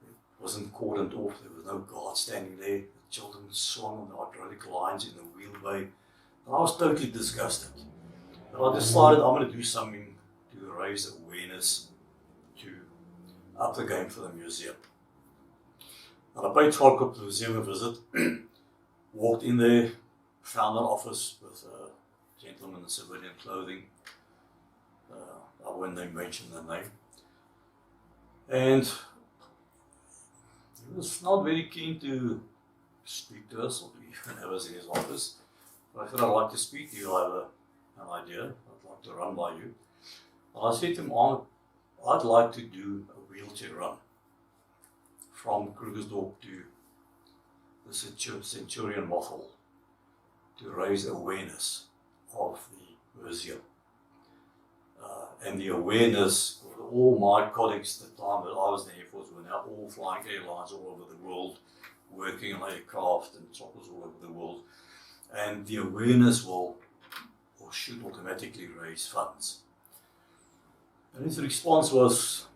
It wasn't cordoned off, there was no guard standing there. The children swung on the hydraulic lines in the wheel bay. And I was totally disgusted. But I decided I'm going to do something to raise awareness, to up the game for the museum. And I paid Swartkops Museum a visit, walked in there, found an office with a gentleman in civilian clothing. I won't mention the name. And he was not very keen to speak to us or to even have us in his office. But I said, I'd like to speak to you. I have an idea I'd like to run by you. And I said to him, I'd like to do a wheelchair run from Krugersdorp to the Centurion Mothel to raise awareness of the museum. And the awareness of all my colleagues at the time that I was in the Air Force were now all flying airlines all over the world, working on aircraft and choppers all over the world. And the awareness will or should automatically raise funds. And his response was,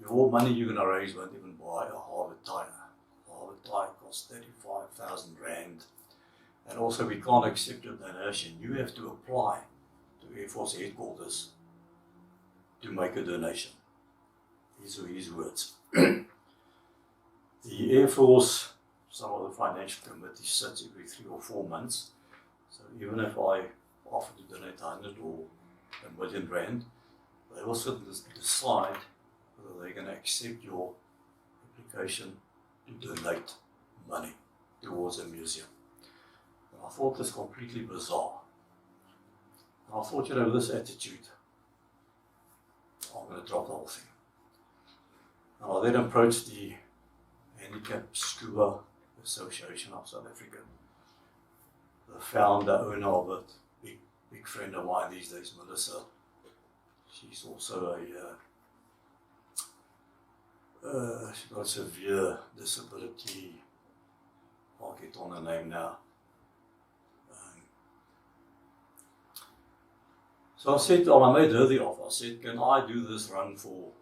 your money you're going to raise won't even buy a Harvard tire. A Harvard tire costs 35,000 rand. And also we can't accept your donation. You have to apply to Air Force headquarters to make a donation. These were his words. The Air Force, some of the financial committee sits every 3 or 4 months. So even if I offer to donate 100 or a million rand, they will sit and decide whether they're going to accept your application to donate money towards a museum. And I thought this completely bizarre. And I thought, with this attitude, I'm going to drop the whole thing. And I then approached the Handicapped Scuba Association of South Africa. The founder, owner of it, big friend of mine these days, Melissa. She's also she's got a severe disability. I'll get on her name now. So I said, I made her the offer. I said, can I do this run for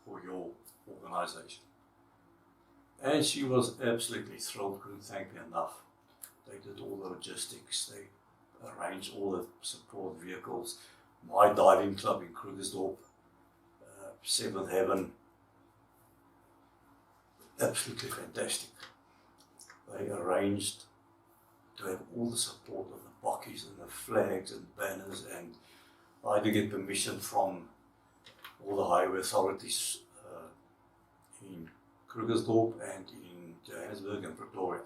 your organization? And she was absolutely thrilled, couldn't thank me enough. They did all the logistics, they arranged all the support vehicles. My diving club in Krugersdorp, Seventh Heaven, absolutely fantastic. They arranged to have all the support of the bakkies and the flags and banners, and I had to get permission from all the highway authorities in Krugersdorp and in Johannesburg and Pretoria.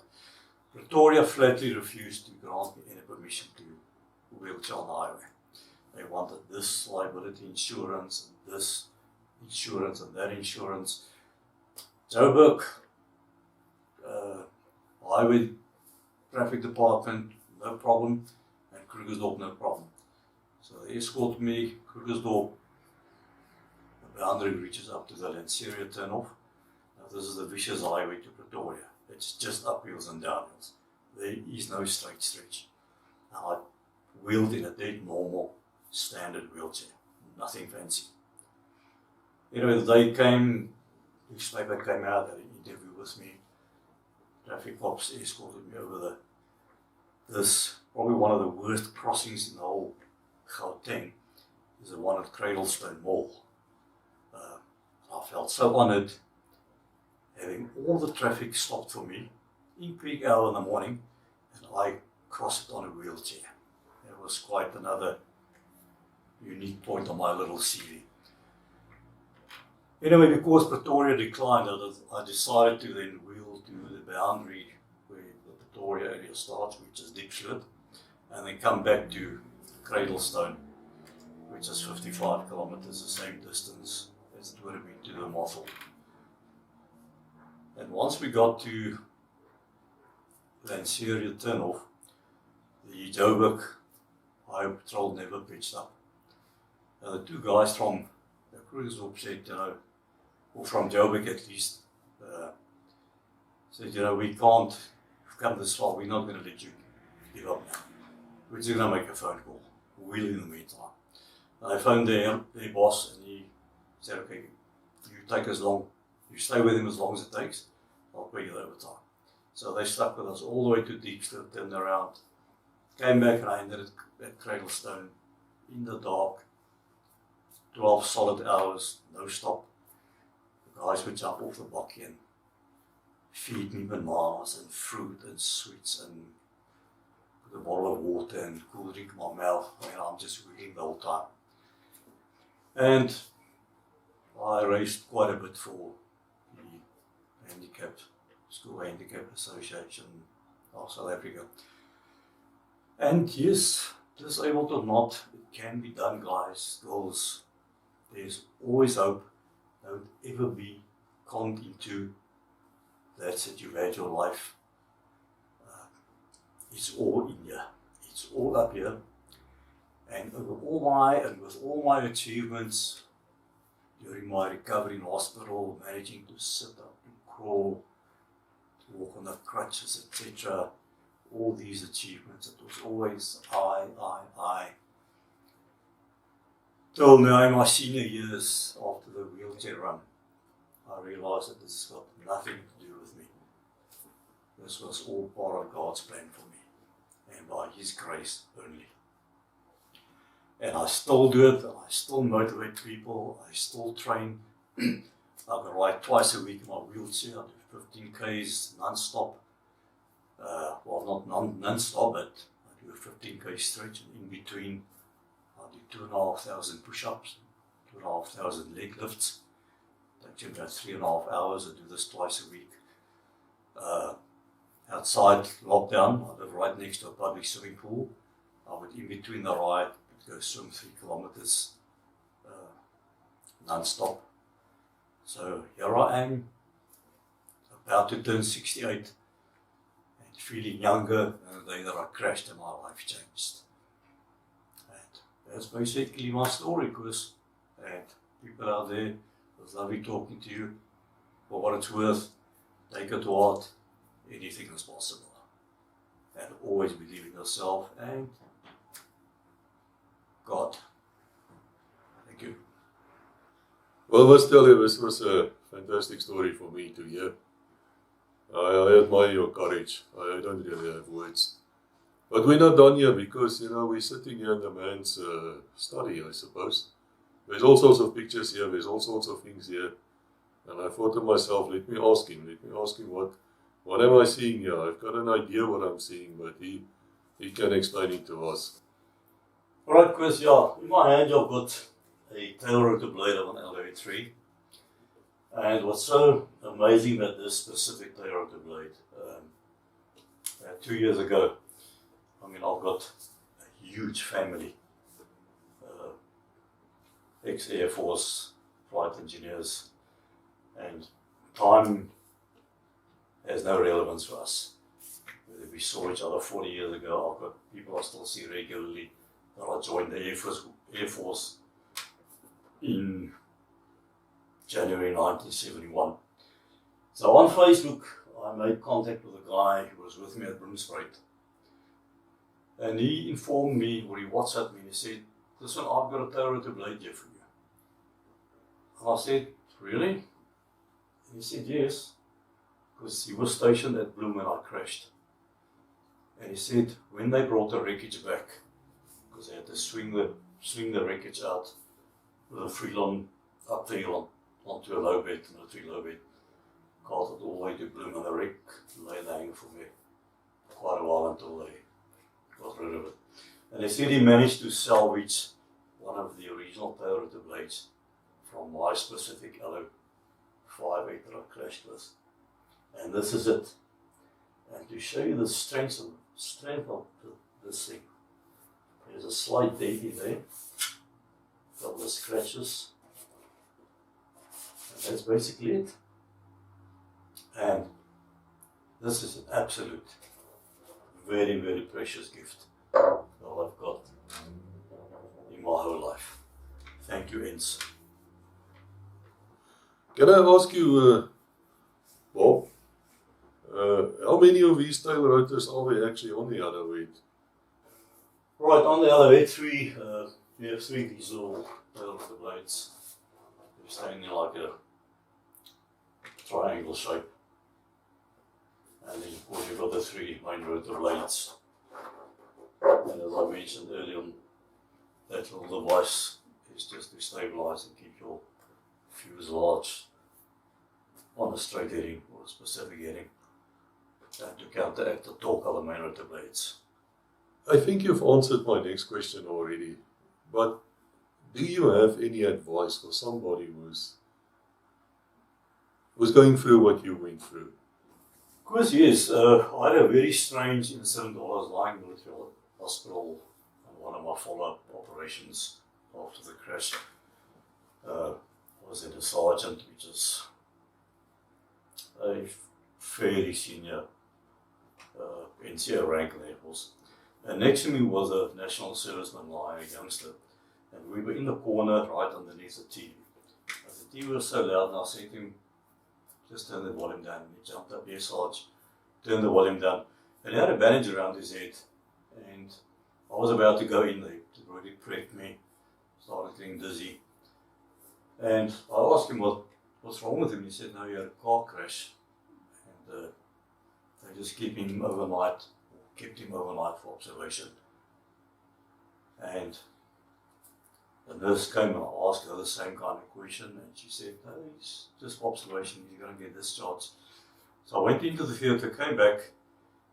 Pretoria flatly refused to grant me any permission to wheelchair on the highway. They wanted this liability insurance, and this insurance, and that insurance. Joburg, highway traffic department, no problem, and Krugersdorp, no problem. So they escorted me, Krugersdorp, the boundary reaches up to the Lanceria turnoff. Now this is the vicious highway to Pretoria. It's just uphills and downhills. There is no straight stretch. Now I wheeled in a dead normal standard wheelchair, nothing fancy. Anyway, the day came, newspaper came out, had an interview with me. Traffic cops escorted me over this, probably one of the worst crossings in the whole Gauteng, is the one at Cradlestone Mall. I felt so honoured, having all the traffic stopped for me in peak hour in the morning, and I crossed it on a wheelchair. It was quite another unique point on my little CV. Anyway, because Pretoria declined, I decided to then wheel to the boundary where the Pretoria area starts, which is Diepsloot, and then come back to Cradlestone, which is 55 kilometers, the same distance as it would have been to the Mothel. And once we got to Lanceria turnoff, the Joburg Highway Patrol never pitched up. And the two guys from the Krugersdorp said, or from Joburg at least, said, we can't, we've come this far, we're not going to let you give up now. We're just going to make a phone call. We'll in the meantime. And I phoned their boss, and he said, okay, you take as long, you stay with him as long as it takes, I'll pay you the overtime. So they stuck with us all the way to Diepsloot, turned around, came back, and I ended at Cradlestone in the dark, 12 solid hours, no stop. The guys would jump off the bakkie and feed me bananas and fruit and sweets and put a bottle of water and cool drink in my mouth. I'm just reading the whole time. And I raised quite a bit for the School Handicap Association of South Africa. And yes, disabled or not, it can be done, guys, girls. There's always hope. Don't ever be conned into that you've had your life. It's all in here. It's all up here. And with all my achievements during my recovery in hospital, managing to sit up, to crawl, to walk on the crutches, etc., all these achievements, it was always I. Till now in my senior years, after the wheelchair run, I realized that this has got nothing to do with me. This was all part of God's plan for me, and by His grace only. And I still do it, and I still motivate people, I still train. I can ride twice a week in my wheelchair, I do 15 Ks non-stop. Well, not non-stop, but I do a 15 K stretch, and in between I do 2,500 push-ups, 2,500 leg lifts. Takes you about 3.5 hours. I do this twice a week. Outside lockdown, I live right next to a public swimming pool. I would, in between the ride, go swim 3 kilometers non-stop. So here I am, about to turn 68, and feeling younger than the day that I crashed and my life changed. And that's basically my story, Chris. And people out there, it was lovely talking to you. For what it's worth, take it to heart, anything is possible. And always believe in yourself and God. Thank you. Well, I must tell you, this was a fantastic story for me to hear. I admire your courage. I don't really have words. But we're not done here because, we're sitting here in the man's study, I suppose. There's all sorts of pictures here, there's all sorts of things here. And I thought to myself, let me ask him what am I seeing here? I've got an idea what I'm seeing, but he can explain it to us. Alright, Chris, yeah, in my hand I've got a tail rotor blade of an LA3. And what's so amazing about this specific tail rotor blade, 2 years ago, I've got a huge family, ex-Air Force flight engineers, and time has no relevance for us. Whether we saw each other 40 years ago, I've got people I still see regularly. That I joined the Air Force in January 1971. So on Facebook, I made contact with a guy who was with me at Bloomspruit. And he informed me, or he WhatsApped me, and he said, listen, I've got a tail rotor blade here for you. And I said, really? And he said, yes, because he was stationed at Bloom when I crashed. And he said, when they brought the wreckage back, because they had to swing the wreckage out with a freelon up the hill onto a low bed, military low bed. Cart it all the way to Bloom, and the wreck lay hanging for me quite a while until they got rid of it. And they said he managed to salvage one of the original tail rotor blades from my specific LO58 that I crashed with. And this is it. And to show you the strength of this thing, there's a slight dent in there, a couple of scratches, and that's basically it. And this is an absolute, very, very precious gift that I've got in my whole life. Thank you, Ens. Can I ask you, Bob, how many of these tail rotors are we actually on the other way? Right, on the other head, we have 3 of these little tail rotor blades. They're standing in like a triangle shape. And then of course you've got the 3 main rotor blades. And as I mentioned earlier on, that little device is just to stabilize and keep your fuselage on a straight heading or a specific heading, and to counteract the torque of the main rotor blades. I think you've answered my next question already, but do you have any advice for somebody who's was going through what you went through. Of course, yes. I had a very strange incident while I was lying in the military hospital on one of my follow-up operations after the crash. I was at a sergeant, which is a fairly senior NCO rank in the Air Force. And next to me was a national serviceman lying, a youngster. And we were in the corner right underneath the TV. But the TV was so loud, and I said to him, just turn the volume down. And he jumped up, yes, Sarge, turned the volume down. And he had a bandage around his head. And I was about to go in there to really prep me. Started getting dizzy. And I asked him what's wrong with him. He said, no, he had a car crash. And they just kept him overnight for observation. And the nurse came and I asked her the same kind of question, and she said, no, it's just observation, you're going to get discharged. So I went into the theatre, came back,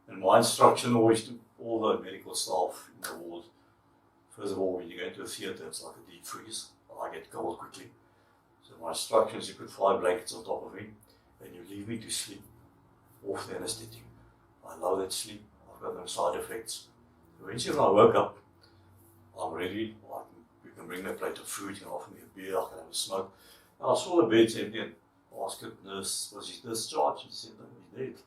and my instruction always to all the medical staff in the ward, first of all, when you go into a theatre, it's like a deep freeze. I get cold quickly. So my instruction is you put 5 blankets on top of me, and you leave me to sleep off the anesthetic. I love that sleep. I've got no side effects. Eventually when I woke up, I'm ready. You can bring me a plate of food, you can offer me a beer, I can have a smoke. And I saw the bed's empty and asked the nurse, was he discharged? She said, no, he's dead.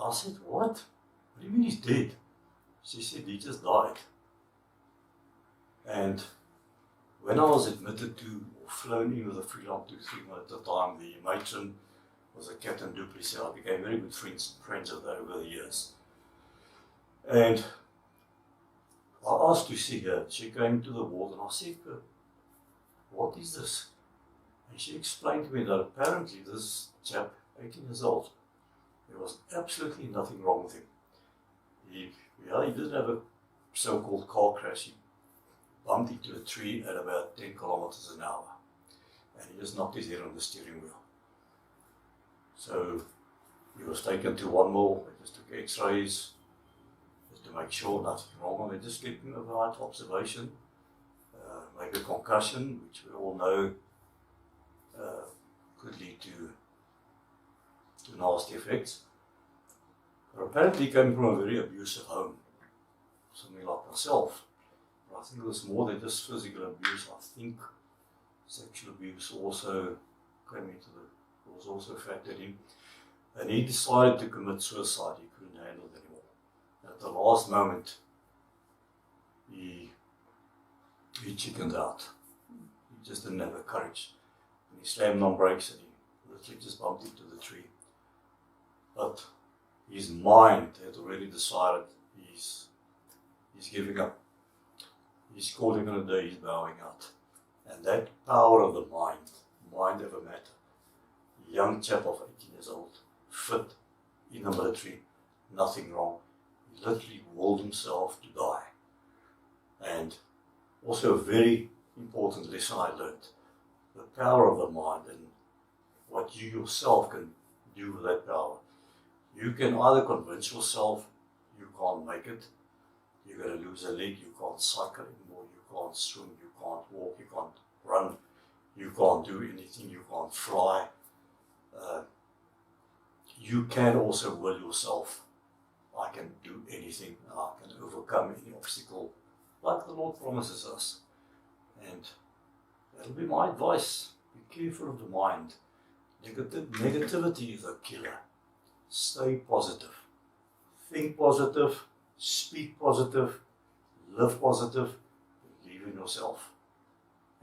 I said, what? What do you mean he's dead? She said, he just died. And when I was admitted to, or flown in with a freelance to treatment at the time, the matron was a Captain Duplessis. I became very good friends of her over the years. And I asked to see her. She came to the ward and I said to her, what is this? And she explained to me that apparently this chap, 18 years old, there was absolutely nothing wrong with him. He didn't have a so-called car crash. He bumped into a tree at about 10 kilometers an hour. And he just knocked his head on the steering wheel. So he was taken to one mall, they just took x-rays, just to make sure nothing wrong. And they just kept him overnight observation, maybe a concussion, which we all know could lead to nasty effects. But apparently he came from a very abusive home, something like myself. But I think it was more than just physical abuse. I think sexual abuse also came into was also factored in. And he decided to commit suicide. He couldn't handle it anymore. And at the last moment, he chickened out. He just didn't have the courage. And he slammed on brakes and he literally just bumped into the tree. But his mind had already decided he's giving up. He's calling it a day, he's bowing out. And that power of the mind over matter. Young chap of 18 years old, fit, in the military, nothing wrong. He literally willed himself to die. And also a very important lesson I learned, the power of the mind and what you yourself can do with that power. You can either convince yourself you can't make it, you're going to lose a leg, you can't cycle anymore, you can't swim, you can't walk, you can't run, you can't do anything, you can't fly. You can also will yourself, I can do anything, I can overcome any obstacle, like the Lord promises us. And that'll be my advice. Be careful of the mind. Negativity is a killer. Stay positive. Think positive, speak positive, live positive, believe in yourself.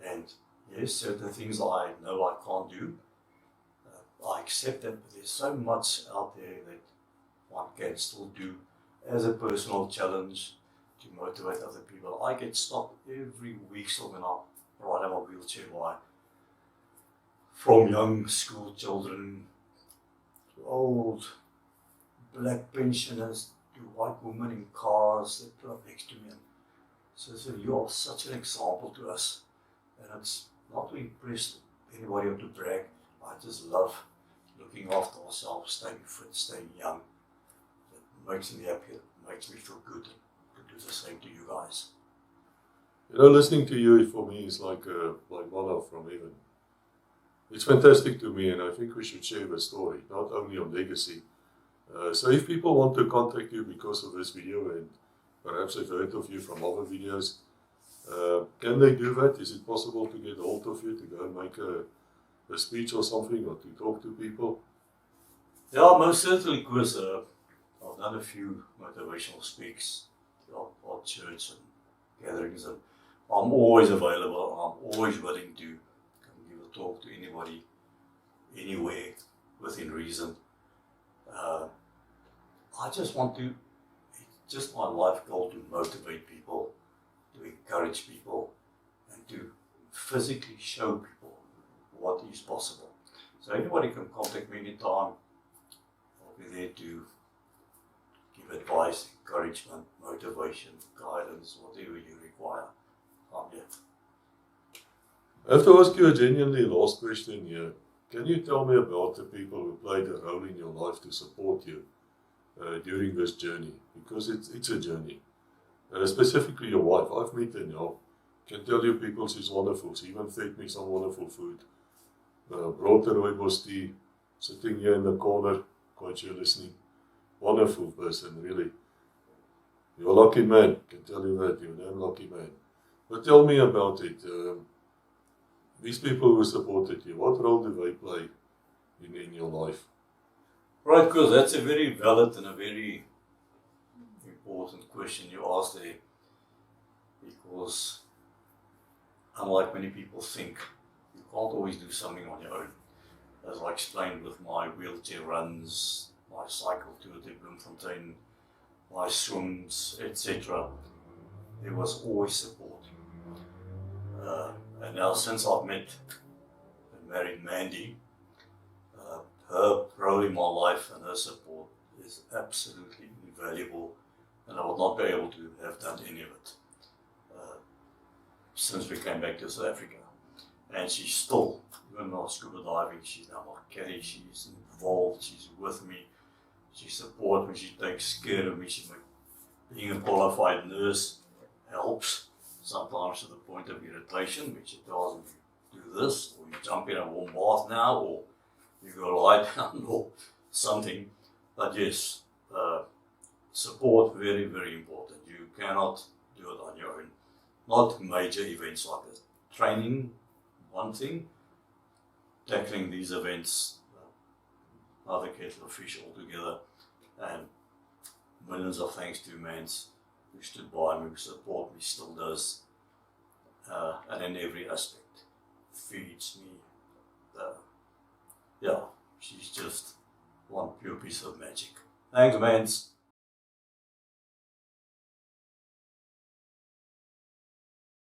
And yes, certain things I know I can't do. I accept that, but there's so much out there that one can still do as a personal challenge to motivate other people. I get stopped every week still when I ride on my wheelchair by from young school children to old black pensioners to white women in cars that pull up next to me. So you are such an example to us, and it's not to impress anybody or to brag. I just love looking after ourselves, staying fit, staying young. It makes me happy, it makes me feel good, and to do the same to you guys. You know, listening to you for me is like manna from heaven. It's fantastic to me, and I think we should share the story, not only on legacy. So if people want to contact you because of this video, and perhaps they've heard of you from other videos, can they do that? Is it possible to get hold of you to go and make a speech or something, or to talk to people? Yeah, most certainly, because I've done a few motivational speaks at church and gatherings, and I'm always available. I'm always willing to come give a talk to anybody, anywhere, within reason. I just want to, it's just my life goal to motivate people, to encourage people, and to physically show people what is possible. So anybody can contact me anytime. I'll be there to give advice, encouragement, motivation, guidance, whatever you require. I'm here. I have to ask you a genuinely last question here. Can you tell me about the people who played a role in your life to support you during this journey? Because it's a journey. Specifically your wife. I've met her now. Can tell you people she's wonderful. She even fed me some wonderful food. Brought a rooibos tea, sitting here in the corner, quite sure listening. Wonderful person, really. You're a lucky man, can tell you that. You're a damn lucky man. But tell me about it. These people who supported you, what role do they play in your life? Right, because that's a very valid and a very important question you asked there. Because unlike many people think, you can't always do something on your own. As I explained with my wheelchair runs, my cycle tour to Bloemfontein, my swims, etc., there was always support. And now since I've met and married Mandy, her role in my life and her support is absolutely invaluable, and I would not be able to have done any of it since we came back to South Africa. And she's still, even though scuba diving, she's now my caddy, she's involved, she's with me, she supports me, she takes care of me. Being a qualified nurse helps, sometimes to the point of irritation, which she tells me, do this, or you jump in a warm bath now, or you go lie down, or something. But yes, support, very, very important. You cannot do it on your own. Not major events like this. Training, one thing. Tackling these events, another kettle of fish altogether. And millions of thanks to Mans who stood by me, who support me, still does. And in every aspect. Feeds me. Yeah, she's just one pure piece of magic. Thanks, Mans.